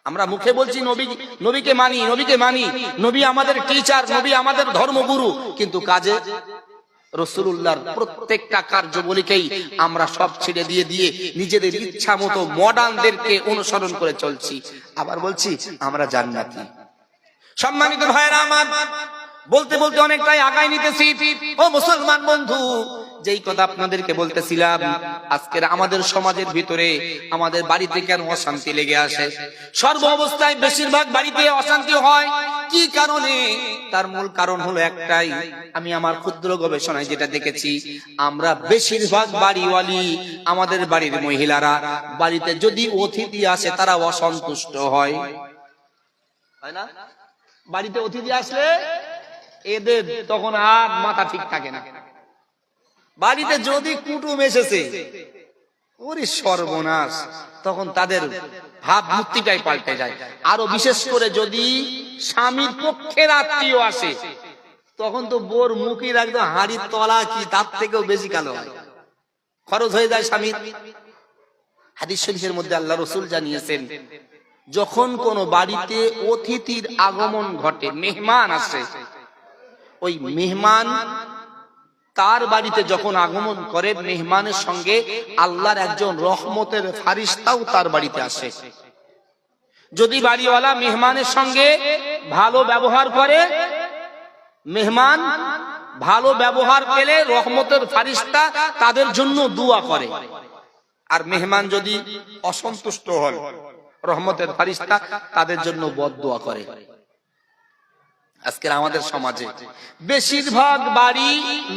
আমরা মুখে বলছি নবীকে মানি, নবীকে মানি, নবী আমাদের টিচার, নবী আমাদের ধর্মগুরু, কিন্তু কাজে রাসূলুল্লাহর প্রত্যেকটা কার্যাবলীকেই আমরা সব ছেড়ে দিয়ে নিজেদের ইচ্ছা মতো মডার্নদেরকে অনুসরণ করে চলছি। আবার বলছি আমরা জান্নাতি। সম্মানিত ভাইরা আমার, বলতে বলতে অনেকটাই আগায় নিতেছি। ও মুসলমান বন্ধু, যেই কথা আপনাদেরকে বলতেছিলাম, আজকের আমাদের সমাজের ভিতরে আমাদের বাড়িতে কেন অশান্তি লেগে আসে? সর্ব অবস্থায় বেশিরভাগ বাড়িতে অশান্তি হয় কি কারণে? তার মূল কারণ হলো একটাই, আমি আমার ক্ষুদ্র গবেষণায় যেটা দেখেছি, আমরা বেশিরভাগ বাড়িওয়ালি, আমাদের বাড়ির মহিলারা বাড়িতে যদি অতিথি আসে তারা অসন্তুষ্ট হয়, হয় না? বাড়িতে অতিথি আসলে এদের তখন আর মাথা ঠিক থাকে না। বাড়িতে যদি কুটুম এসেছে, ওরে সর্বনাশ, তখন তাদের ভাবমূর্তিটাই পাল্টে যায়। আরো বিশেষ করে যদি স্বামীর পক্ষের আত্মীয় আসে, তখন তো বোর মুখের একদম হাড়ির তলা কি তার থেকেও বেশি কালো হয়, খরচ হয়ে যায় স্বামীর। হাদিস শরীফের মধ্যে আল্লাহ রাসূল জানিয়েছেন, যখন কোন বাড়িতে অতিথির আগমন ঘটে, মেহমান আসে, ওই মেহমান তার বাড়িতে যখন আগমন করে, মেহমানের সঙ্গে আল্লাহর একজন রহমতের ফারিস্তাও তার বাড়িতে আসে। যদি বাড়িওয়ালা মেহমানের সঙ্গে ভালো ব্যবহার করে, মেহমান ভালো ব্যবহার পেলে রহমতের ফারিস্তা তাদের জন্য দোয়া করে। আর মেহমান যদি অসন্তুষ্ট হন, রহমতের ফারিস্তা তাদের জন্য বদদোয়া করে। আজকে আমাদের সমাজে বেশিরভাগ বাড়ি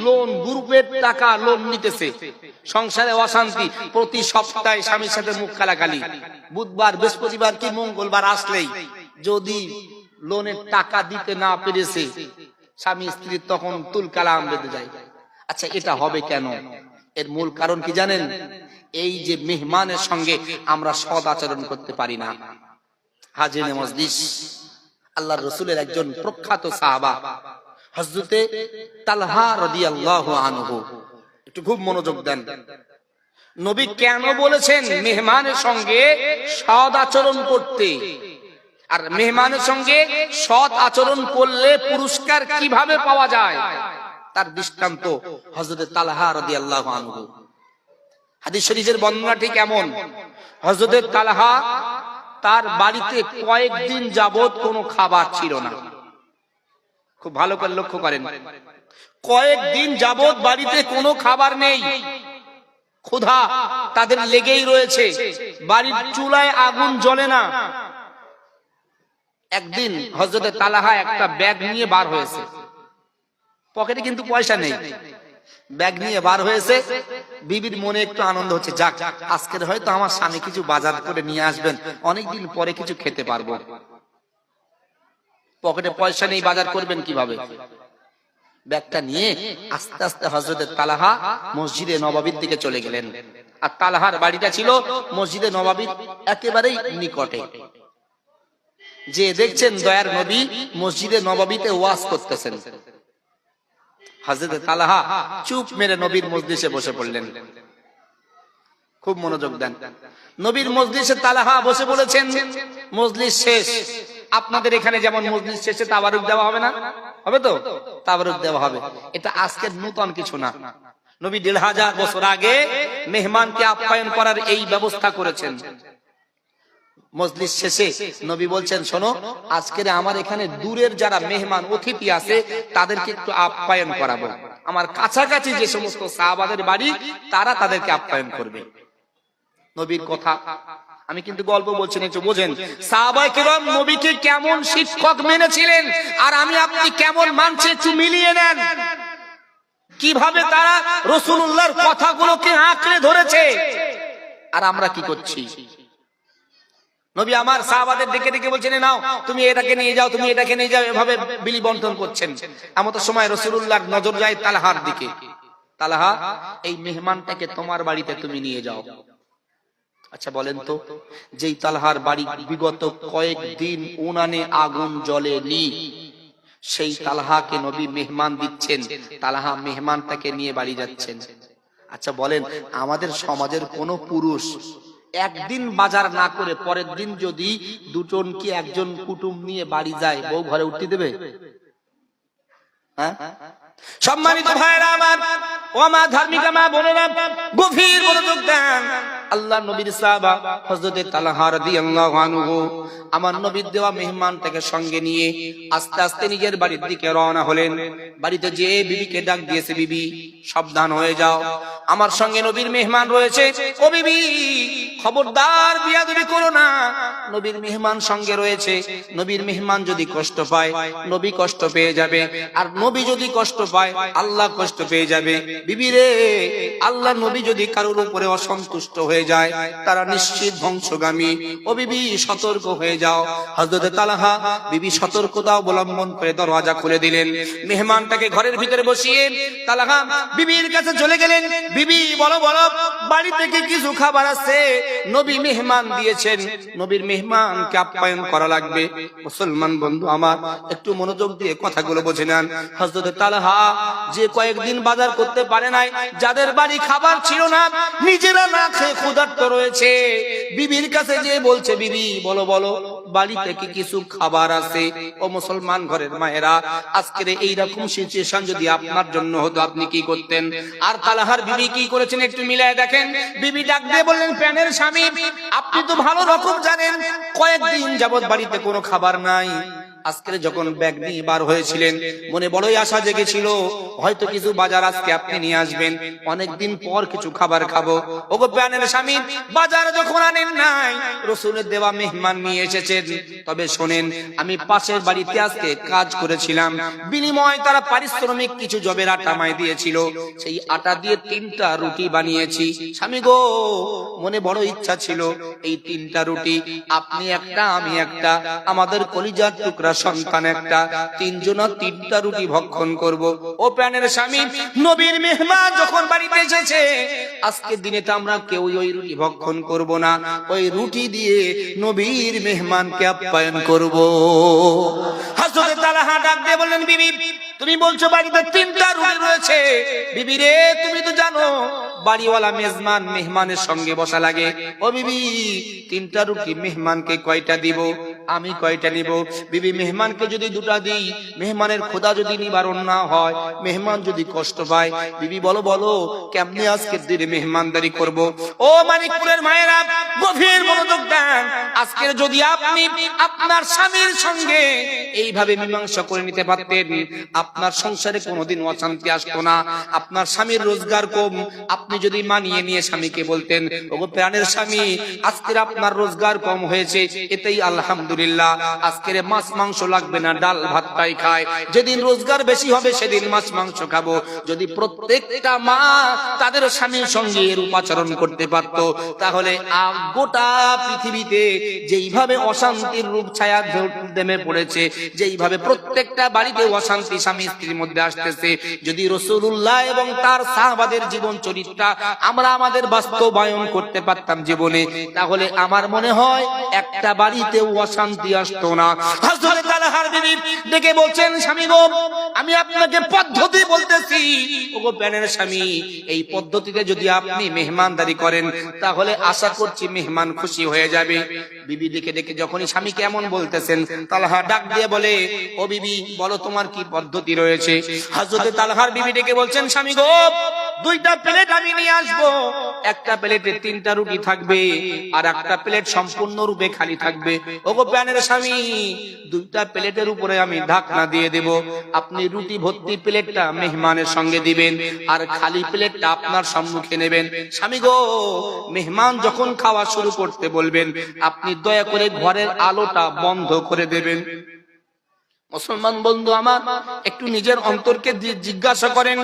লোন, গ্রুপের টাকা লোন নিতেছে, সংসারে অশান্তি, প্রতি সপ্তাহে স্বামীর সাথে মুখ কালাকালি, বুধবার বৃহস্পতিবার কি মঙ্গলবার আসলেই যদি লোনের টাকা দিতে না পেরেছে, স্বামী স্ত্রী তখন তুল কালাম বেঁধে যায়। আচ্ছা, এটা হবে কেন? এর মূল কারণ কি জানেন? এই যে মেহমানের সঙ্গে আমরা সদ আচরণ করতে পারি না। হাজিরে মজলিস, আল্লাহর রাসূলের একজন প্রখ্যাত সাহাবা হযরতে তালহা রাদিয়াল্লাহু আনহু, একটু খুব মনোযোগ দেন। নবী কেন বলেছেন মেহমানের সঙ্গে সৎ আচরণ করতে, আর মেহমানের সঙ্গে সৎ আচরণ করলে পুরস্কার কিভাবে পাওয়া যায়, তার দৃষ্টান্ত হযরতে তালহা রাদিয়াল্লাহু আনহু। হাদিস শরীফের বর্ণনাটি কেমন? হযরতে তালহা তার বাড়িতে কয়েকদিন যাবত কোনো খাবার ছিল না। খুব ভালো করে লক্ষ্য করেন, কয়েকদিন যাবত বাড়িতে কোনো খাবার নেই, ক্ষুধা তাদের লেগেই রয়েছে, বাড়ির চুলায় আগুন জ্বলে না। একদিন হযরতে তালহা একটা ব্যাগ নিয়ে বার হয়েছে, পকেটে কিন্তু পয়সা নেই, ব্যাগ নিয়ে বার হয়েছে। বিবির মনে একটু আনন্দ হচ্ছে, যাক আজকের হয়তো আমার স্বামী কিছু বাজার করে নিয়ে আসবেন, অনেকদিন পরে কিছু খেতে পারবো। পকেটে পয়সা নেই, বাজার করবেন কিভাবে? ব্যাগটা নিয়ে আস্তে আস্তে হযরতে তালহা মসজিদে নববীর দিকে চলে গেলেন। আর তালহার বাড়িটা ছিল মসজিদে নববীর একেবারেই নিকটে। যে দেখছেন দয়ার নবী মসজিদে নববীতে ওয়াজ করতেছেন, হযরতে তালহা চুপ মেরে নবীর মজলিসে বসে পড়লেন। খুব মনোযোগ দেন। নবীর মজলিসে তালহা বসে বলেছেন, মজলিস শেষ, আপনাদের এখানে যেমন মজলিস শেষে তাবারুক দেওয়া হবে না? হবে তো? তাবারুক দেওয়া হবে। এটা আজকের নতুন কিছু না, নবী ১৫০০ বছর আগে মেহমানকে আপ্যায়ন করার এই ব্যবস্থা করেছেন। মজলিস শেষে নবী বলছেন, শোনো, আজকের আমার এখানে দূরের যারা মেহমান অতিথি আছে তাদেরকে একটু আপ্যায়ন করাবো। আমার কাছাকাছি যে সমস্ত সাহাবাদের বাড়ি তারা তাদেরকে আপ্যায়ন করবে। নবীর কথা আমি কিন্তু গল্প বলছি না, একটু বোঝেন। সাহাবায়ে কেরাম নবীকে কেমন শিক্ষক মেনেছিলেন আর আমি আপনি কেমন মানছি একটু মিলিয়ে নেন। কিভাবে তারা রাসূলুল্লাহর কথাগুলোকে আঁকড়ে ধরেছে আর আমরা কি করছি। নবী আমার সাহাবাদের ডেকে ডেকে বলছেন, নাও তুমি এটাকে নিয়ে যাও, তুমি এটাকে নিয়ে যাও, এভাবে বিলি বন্টন করছেন। এমন সময় রাসূলুল্লাহর নজর যায় তালহার দিকে। তালহা, এই মেহমানটাকে তোমার বাড়িতে তুমি নিয়ে যাও। আচ্ছা বলেন তো, যেই তালহার বাড়ি বিগত কয়েকদিন উনানে আগুন জ্বলেনি, সেই তালহাকে নবী মেহমান দিচ্ছেন, তালহা মেহমানটাকে নিয়ে বাড়ি যাচ্ছেন। আচ্ছা বলেন, আমাদের সমাজের কোন পুরুষ একদিন বাজার না করে পরের দিন যদি দুজন কি একজন কুটুম নিয়ে বাড়ি যায়, বউ ঘরে উঠতে দেবে? হ্যাঁ? সম্মানিত ভাইরা আমার, ও আমার ধার্মিক মা বোনেরা, গভীর মনোযোগ দেন। আল্লাহ নবীর সাহাবা হযরত তালহা রাদিয়াল্লাহু আনহু আমার নবীর দেওয়া মেহমানটাকে সঙ্গে নিয়ে আস্তে আস্তে নিজের বাড়ির দিকে রওনা হলেন। বাড়িতে যে বিবিকে ডাক দিয়েছে, বিবি সাবধান হয়ে যাও, আমার সঙ্গে নবীর মেহমান রয়েছে। ও বিবি, খবরদার বিয়াদবি করো না, নবীর মেহমান সঙ্গে রয়েছে। নবীর মেহমান যদি কষ্ট পায়, নবী কষ্ট পেয়ে যাবে, আর নবী যদি কষ্ট পায়, আল্লাহ কষ্ট পেয়ে যাবে। বিবি রে, আল্লাহ নবী যদি কারোর উপরে অসন্তুষ্ট হয়ে যায়, তারা নিশ্চিত ধ্বংসগামী। ও বিবি, সতর্ক হয়ে যাও। হযরত তালহা বিবি সতর্কতা অবলম্বন করে দরওয়াজা খুলে দিলেন। মেহমানটাকে ঘরের ভিতরে বসিয়ে তালহা বিবির কাছে চলে গেলেন। বিবি, বলো বলো, বাড়ি থেকে কিছু খাবার আছে, নবী মেহমান দিয়েছেন, নবীর মেহমানকে আপ্যায়ন করা লাগবে। মুসলমান বন্ধু আমার, একটু মনোযোগ দিয়ে কথাগুলো বুঝে নেন। হযরত তালহা যে কয়েকদিন বাজার করতে পারে নাই, যাদের বাড়ি খাবার ছিল না, নিজেরা না খেয়ে ক্ষুধার্ত রয়েছে, বিবির কাছে যে বলছে, বিবি বলো বলো, বাড়ি থেকে কিছু খাবার আছে। ও মুসলমান ঘরের মায়েরা, আজকের এইরকম সিচুয়েশন যদি আপনার জন্য হতো, আপনি কি করতেন? আর তালহার বিবি কি করেছেন একটু মিলায় দেখেন। বিবি ডাক দিয়ে বললেন, প্যানের স্বামী, আপনি তো ভালো রকম জানেন কয়েকদিন যাবত বাড়িতে কোনো খাবার নাই। আজকে যখন ব্যাগ নিয়ে বার হয়েছিলেন, মনে বড়ই আশা জেগেছিল, হয়তো কিছু বাজার আজকে আপনি নিয়ে আসবেন, অনেকদিন পর কিছু খাবার খাবো। ওগো প্রাণের স্বামী, বাজার যখন আনেন নাই, রাসূলের দেওয়া মেহমান নিয়ে এসেছেন। তবে শোনেন, আমি পাশের বাড়িতে আজকে কাজ করেছিলাম, বিনিময়ে তারা পারিশ্রমিক কিছু জবের আটা আমায় দিয়েছিল, সেই আটা দিয়ে 3টা রুটি বানিয়েছি। স্বামী গো, মনে বড় ইচ্ছা ছিল এই 3টা রুটি আপনি একটা, আমি একটা, আমাদের কলিজার টুকরা সন্তান একটা, 3 জন 3টা রুটি ভক্ষণ করব। ও প্রাণের স্বামী, নবীর মেহমান যখন বাড়িতে এসেছে, আজকের দিনে তো আমরা কেউ ওই রুটি ভক্ষণ করব না, ওই রুটি দিয়ে নবীর মেহমানকে আপ্যায়ন করব। হযরত তালহা ডাক দিয়ে বললেন, বিবি তুমি বলছো বাড়িতে 3টা রুটি রয়েছে, বিবি রে তুমি তো জানো বাড়িওয়ালা মেজবান মেহমানের সঙ্গে বসা লাগে। ও বিবি, 3টা রুটি মেহমানকে কয়টা দিব, আমি কয়টা নিব? বিবি, মেহমানকে যদি 2টা দিই, মেহমানের ক্ষুধা যদি নিবারণ না হয়, মেহমান যদি কষ্ট পায়, বিবি বলো বলো, কেমনে আজকের দিনে মেহমানদারি করব? ও মানিকপুরের মায়েরা, গভীর মনোযোগ দেন। আজকের যদি আপনি আপনার স্বামীর সঙ্গে এইভাবে মীমাংসা করে নিতে পারতেন, আপনার সংসারে কোনোদিন অশান্তি আসতো না। আপনার স্বামীর রোজগার কম, আপনি যদি মানিয়ে নিয়ে স্বামীকে বলতেন, ওগো প্রাণের স্বামী, আজকের আপনার রোজগার কম হয়েছে, এতেই আলহামদুলিল্লাহ, আজকের মাছ মাংস লাগবে না, ডাল ভাতটাই খায়। যেদিন রোজগার বেশি হবে সেদিন মাছ মাংস খাবো। যদি প্রত্যেকটা মা তাদের স্বামীর সঙ্গে এরূপ আচরণ করতে পারত, তাহলে গোটা পৃথিবীতে যেইভাবে অশান্তির রূপ ছায়া নেমে পড়েছে, যেইভাবে প্রত্যেকটা বাড়িতে অশান্তি স্বামী স্ত্রীর মধ্যে আসতেছে, যদি রাসূলুল্লাহ এবং তার সাহাবাদের জীবন চরিত্রটা আমরা আমাদের বাস্তবায়ন করতে পারতাম জীবনে, তাহলে আমার মনে হয় একটা বাড়িতেও অশান্তি আসতো না। হযরত তালহার বিবি ডেকে বলছেন, স্বামী গো, আমি আপনাকে পদ্ধতি বলতেছি। ওগো প্রাণের স্বামী, এই পদ্ধতিতে যদি আপনি মেহমানদারি করেন, তাহলে আশা করছি মেহমান খুশি হয়ে যাবে। বিবি ডেকে ডেকে যখনই স্বামীকে এমন বলতেছেন, তালহা ডাক দিয়ে বলে, ও বিবি বলো তোমার কি পদ্ধতি রয়েছে? হযরত তালহার বিবি ডেকে বলছেন, স্বামী গো, দুইটা প্লেট আমি নিয়ে আসবো, একটা প্লেটে 3টা রুটি থাকবে আর একটা প্লেট সম্পূর্ণ রূপে খালি থাকবে। ওগো প্রাণের স্বামী, দুইটা প্লেটের উপরে আমি ঢাকনা দিয়ে দেব, আপনি রুটি ভর্তি প্লেটটা মেহমানের সঙ্গে দিবেন আর খালি প্লেটটা আপনার সম্মুখে নেবেন। স্বামী গো, মেহমান যখন খাওয়া শুরু করতে বলবেন, আপনি দয়া করে ঘরের আলোটা বন্ধ করে দেবেন। মুসলমান বন্ধু আমার, একটু নিজের অন্তরকে জিজ্ঞাসা করেন,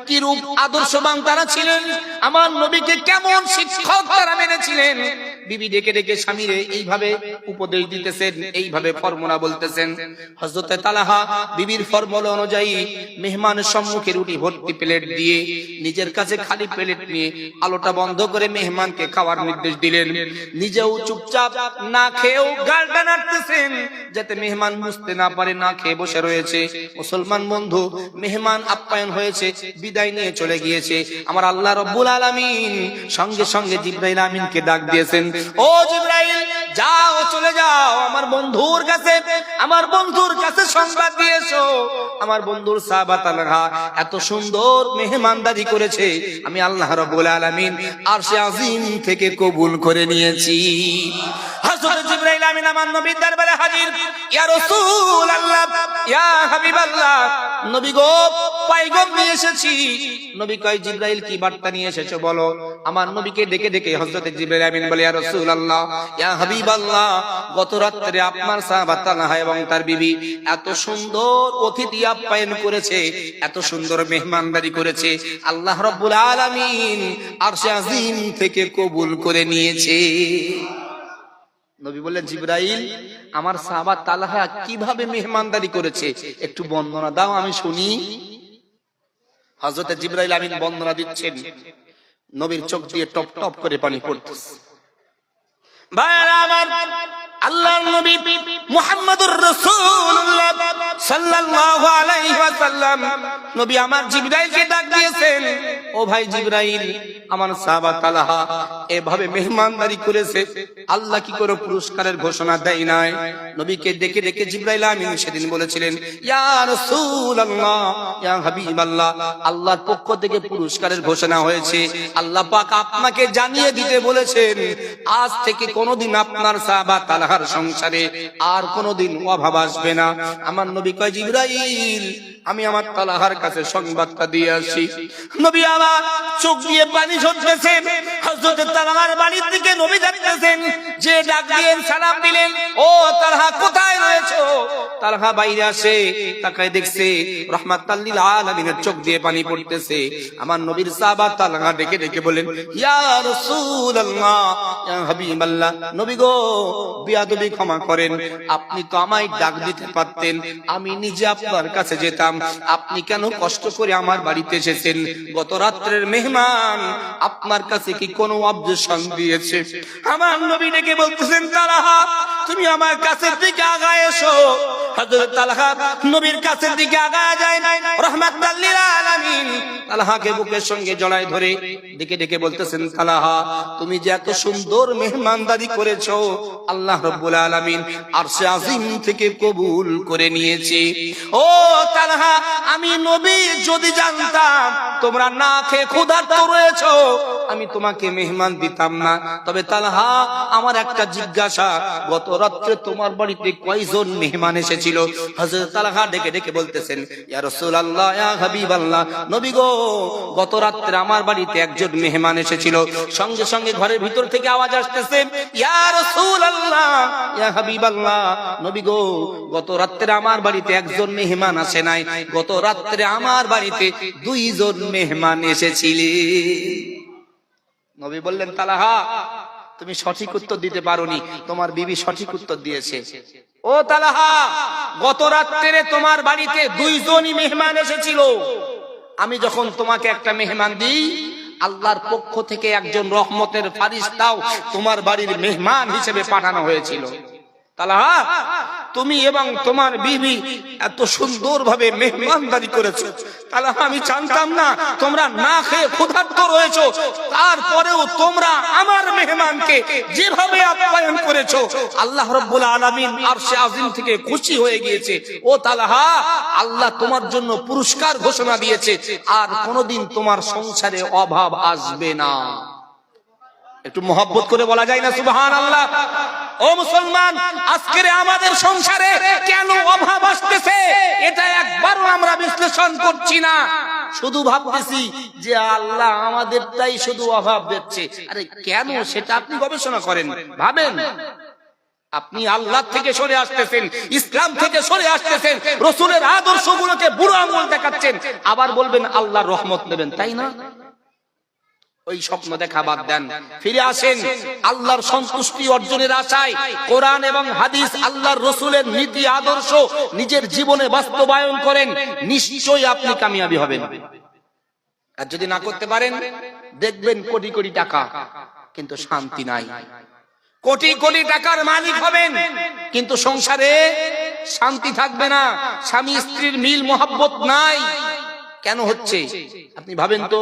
কি রূপ আদর্শবান তারা ছিলেন, আমার নবীকে কেমন শিক্ষক তারা মেনেছিলেন। বিবি ডেকে ডেকে স্বামীরে এইভাবে উপদেশ দিতেছেন, এইভাবে ফর্মুলা বলতেছেন। হযরতে তালহা বিবির ফর্মুলা অনুযায়ী মেহমানের সম্মুখে রুটি ভর্তি প্লেট দিয়ে নিজের কাছে খালি প্লেট নিয়ে আলোটা বন্ধ করে মেহমানকে খাওয়ার নির্দেশ দিলেন। নিজেও চুপচাপ না খেয়েও গালটা নাড়তেছেন যাতে মেহমান বুঝতে না পারে না খেয়ে বসে রয়েছে। মুসলমান বন্ধু, মেহমান আপ্যায়ন হয়েছে, বিদায় নিয়ে চলে গিয়েছে। আমার আল্লাহ রাব্বুল আলামিন সঙ্গে সঙ্গে জিবরাইল আমিনকে ডাক দিয়েছেন, ও জিবরাইল, যাও, চলে যাও আমার বন্ধুর কাছে, আমার বন্ধুর কাছে সংবাদ দিয়ে এসো, আমার বন্ধুর সাহাবা তালহা এত সুন্দর মেহমানদারি করেছে, আমি আল্লাহ রাব্বুল আলামিন আরশে আজিম থেকে কবুল করে নিয়েছি। হযরত জিবরাইল আমিন আমার নবীর দরবারে হাজির। ইয়া রাসূলুল্লাহ, ইয়া হাবিবাল্লাহ, নবী গো, পয়গম নিয়ে এসেছি। নবী কয়, জিবরাইল কি বার্তা নিয়ে এসেছো বলো। আমার নবীকে ডেকে ডেকে হযরত জিবরাইল আমিন বলে, ইয়া রাসূলুল্লাহ, ইয়া হাবিবাল্লাহ, গত রাতে আপনার সাহাবা তালহা এবং তার বিবি এত সুন্দর অতিথি আপ্যায়ন করেছে, এত সুন্দর মেহমানদারি করেছে, আল্লাহ রাব্বুল আলামিন আরশে আজিম থেকে কবুল করে নিয়েছে। নবী বললেন, জিবরাইল, আমার সাহাবা তালহা কিভাবে মেহমানদারি করেছে একটু বর্ণনা দাও, আমি শুনি। হযরত জিবরাইল আমিন বর্ণনা দিচ্ছেন, নবীর চোখ দিয়ে টপ টপ করে পানি পড়তেছে। ভাইরা আমার, আল্লাহর নবী মুহাম্মদুর রাসূলুল্লাহ সাল্লাল্লাহু আলাইহি ওয়াসাল্লাম নবী আমার জিবরাইলকে ডাক দিয়েছেন, ও ভাই জিবরাইল, আমার সাহাবা তালহা এভাবে মেহমানদারি করেছে, আল্লাহ কি করে পুরস্কারের ঘোষণা দেয় নাই? নবীকে ডেকে ডেকে জিবরাইল আমিন সেদিন বলেছিলেন, ইয়া রাসূলুল্লাহ, ইয়া হাবিবাল্লাহ, আল্লাহর পক্ষ থেকে পুরস্কারের ঘোষণা হয়েছে, আল্লাহ পাক আপনাকে জানিয়ে দিতে বলেছেন, আজ থেকে কোনোদিন আপনার সাহাবা তালহার সংসারে আর কোনোদিন অভাব আসবে না। আমার নবী কয়, জিবরাইল, আমি আমার তালহার কাছে সংবাদটা দিয়ে আসি। নবী আমার চোখ দিয়ে পানি ঝরতেছে। হযরত তালহার বাড়ির দিকে নবী যাচ্ছেন, যে ডাক দিলেন, সালাম দিলেন, ও তালহা, কোথায় রয়েছো? তালহা বাইরে আসে, তাকায় দেখছে রাহমাতাল লিল আলামিনের চোখ দিয়ে পানি পড়তেছে। আমার নবীর সাহাবা তালহা ডেকে ডেকে বলেন, ইয়া রাসূলুল্লাহ, ইয়া হাবিবাল্লাহ, নবী গো, বিয়াদবি ক্ষমা করেন, আপনি তো আমায় ডাক দিতে পারতেন, আমি নিজে আপনার কাছে যেতাম, আপনি কেন কষ্ট করে আমার বাড়িতে এসেছেন? গত রাত্রের মেহমান আপনার কাছে কি কোনো অবজেকশন দিয়েছে? আমার নবী ডেকে বলতেছেন, তালহা, তুমি আমার কাছের দিকে আগায় এসো। হযরত তালহা নবীর কাছের দিকে আগায় যায়, রাহমাতাল লিল আলামিন তালহাকে বুকের সঙ্গে জড়ায় ধরে ডেকে ডেকে বলতেছেন, তালহা, তুমি যে এত সুন্দর মেহমানদারি করেছো, আল্লাহ রাব্বুল আলামিন আরশে আজিম থেকে কবুল করে নিয়েছে। ও তালহা, আমি নবী যদি জানতাম তোমরা না খেয়ে ক্ষুধার্ত রয়েছো, আমি তোমাকে মেহমান দিতাম না। তবে তালহা, আমার একটা জিজ্ঞাসা, গত রাত্রে তোমার বাড়িতে কয়জন মেহমান এসেছিল? হযরত তালহা ডেকে ডেকে বলতেছেন, ইয়া রাসূলুল্লাহ, ইয়া হাবিবাল্লাহ, নবী গো, গত রাত্রে আমার বাড়িতে একজন মেহমান এসেছিল। সঙ্গে সঙ্গে ঘরের ভিতর থেকে আওয়াজ আসতেছে, ইয়া রাসূলুল্লাহ, ইয়া হাবিবাল্লাহ, নবী গো, গত রাত্রে আমার বাড়িতে একজন মেহমান আসে নাই, গত রাত্রে আমার বাড়িতে 2 জন মেহমান এসেছিলেন। নবী বললেন, তালহা, তুমি সঠিক উত্তর দিতে পারোনি, তোমার বিবি সঠিক উত্তর দিয়েছে। ও তালহা, গত রাত্রে তোমার বাড়িতে 2 জনই মেহমান এসেছিল। আমি যখন তোমাকে একটা মেহমান দিই, আল্লাহর পক্ষ থেকে একজন রহমতের ফারিস্তাও তোমার বাড়ির মেহমান হিসেবে পাঠানো হয়েছিল। তালহা, তুমি এবং তোমার বিবি এত সুন্দরভাবে মেহমানদারি করেছো। তালহা, আমি জানতাম না তোমরা না খেয়ে ক্ষুধার্ত রয়েছো, তারপরেও তোমরা আমার মেহমানকে যেভাবে আপ্যায়ন করেছো, আল্লাহ রাব্বুল আলামিন আরশে আজিম থেকে খুশি হয়ে গিয়েছে। ও তালহা, আল্লাহ তোমার জন্য পুরস্কার ঘোষণা দিয়েছে, আর কোনোদিন তোমার সংসারে অভাব আসবে না। একটু মহব্বত করে বলা যায় না সুবহানাল্লাহ? ও মুসলমান, আজকের আমাদের সংসারে কেন অভাব আসতেছে এটা একবারও আমরা বিশ্লেষণ করছি না, শুধু ভাবতেছি যে আল্লাহ আমাদেরটাই শুধু অভাব দিচ্ছে। আরে কেন, সেটা আপনি গবেষণা করেন, ভাবেন। আপনি আল্লাহ থেকে সরে আসতেছেন, ইসলাম থেকে সরে আসতেছেন, রাসূলের আদর্শগুলোকে বুড়ো আঙুল দেখাচ্ছেন, আবার বলবেন আল্লাহর রহমত নেবেন, তাই না? ওই স্বপ্ন দেখা বাদ দেন, ফিরে আসেন আল্লাহর সন্তুষ্টি অর্জনের আশায় কোরআন এবং হাদিস, আল্লাহর রাসূলের নীতি আদর্শ নিজের জীবনে বাস্তবায়ন করেন, নিশ্চয়ই আপনি কামিয়াবি হবেন। আর যদি না করতে পারেন, দেখবেন কোটি কোটি টাকা কিন্তু শান্তি নাই। কোটি কোটি টাকার মালিক হবেন কিন্তু সংসারে শান্তি থাকবে না, স্বামী স্ত্রীর মিল মহব্বত নাই। কেন হচ্ছে আপনি ভাবেন তো।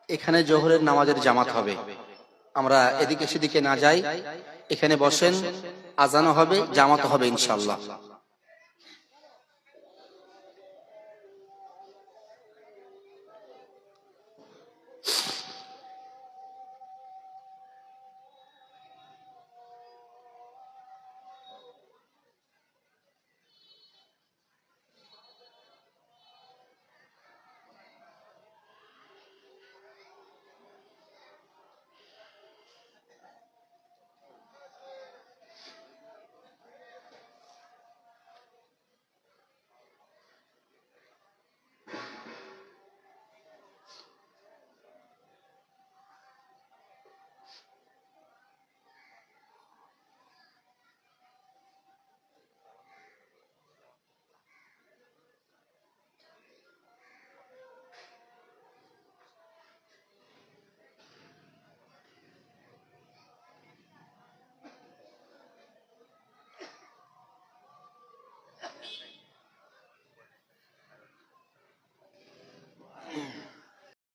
এখানে জোহরের নামাজের জামাত হবে, আমরা এদিকে সেদিকে না যাই, এখানে বসেন, আজানও হবে, জামাত হবে ইনশাআল্লাহ।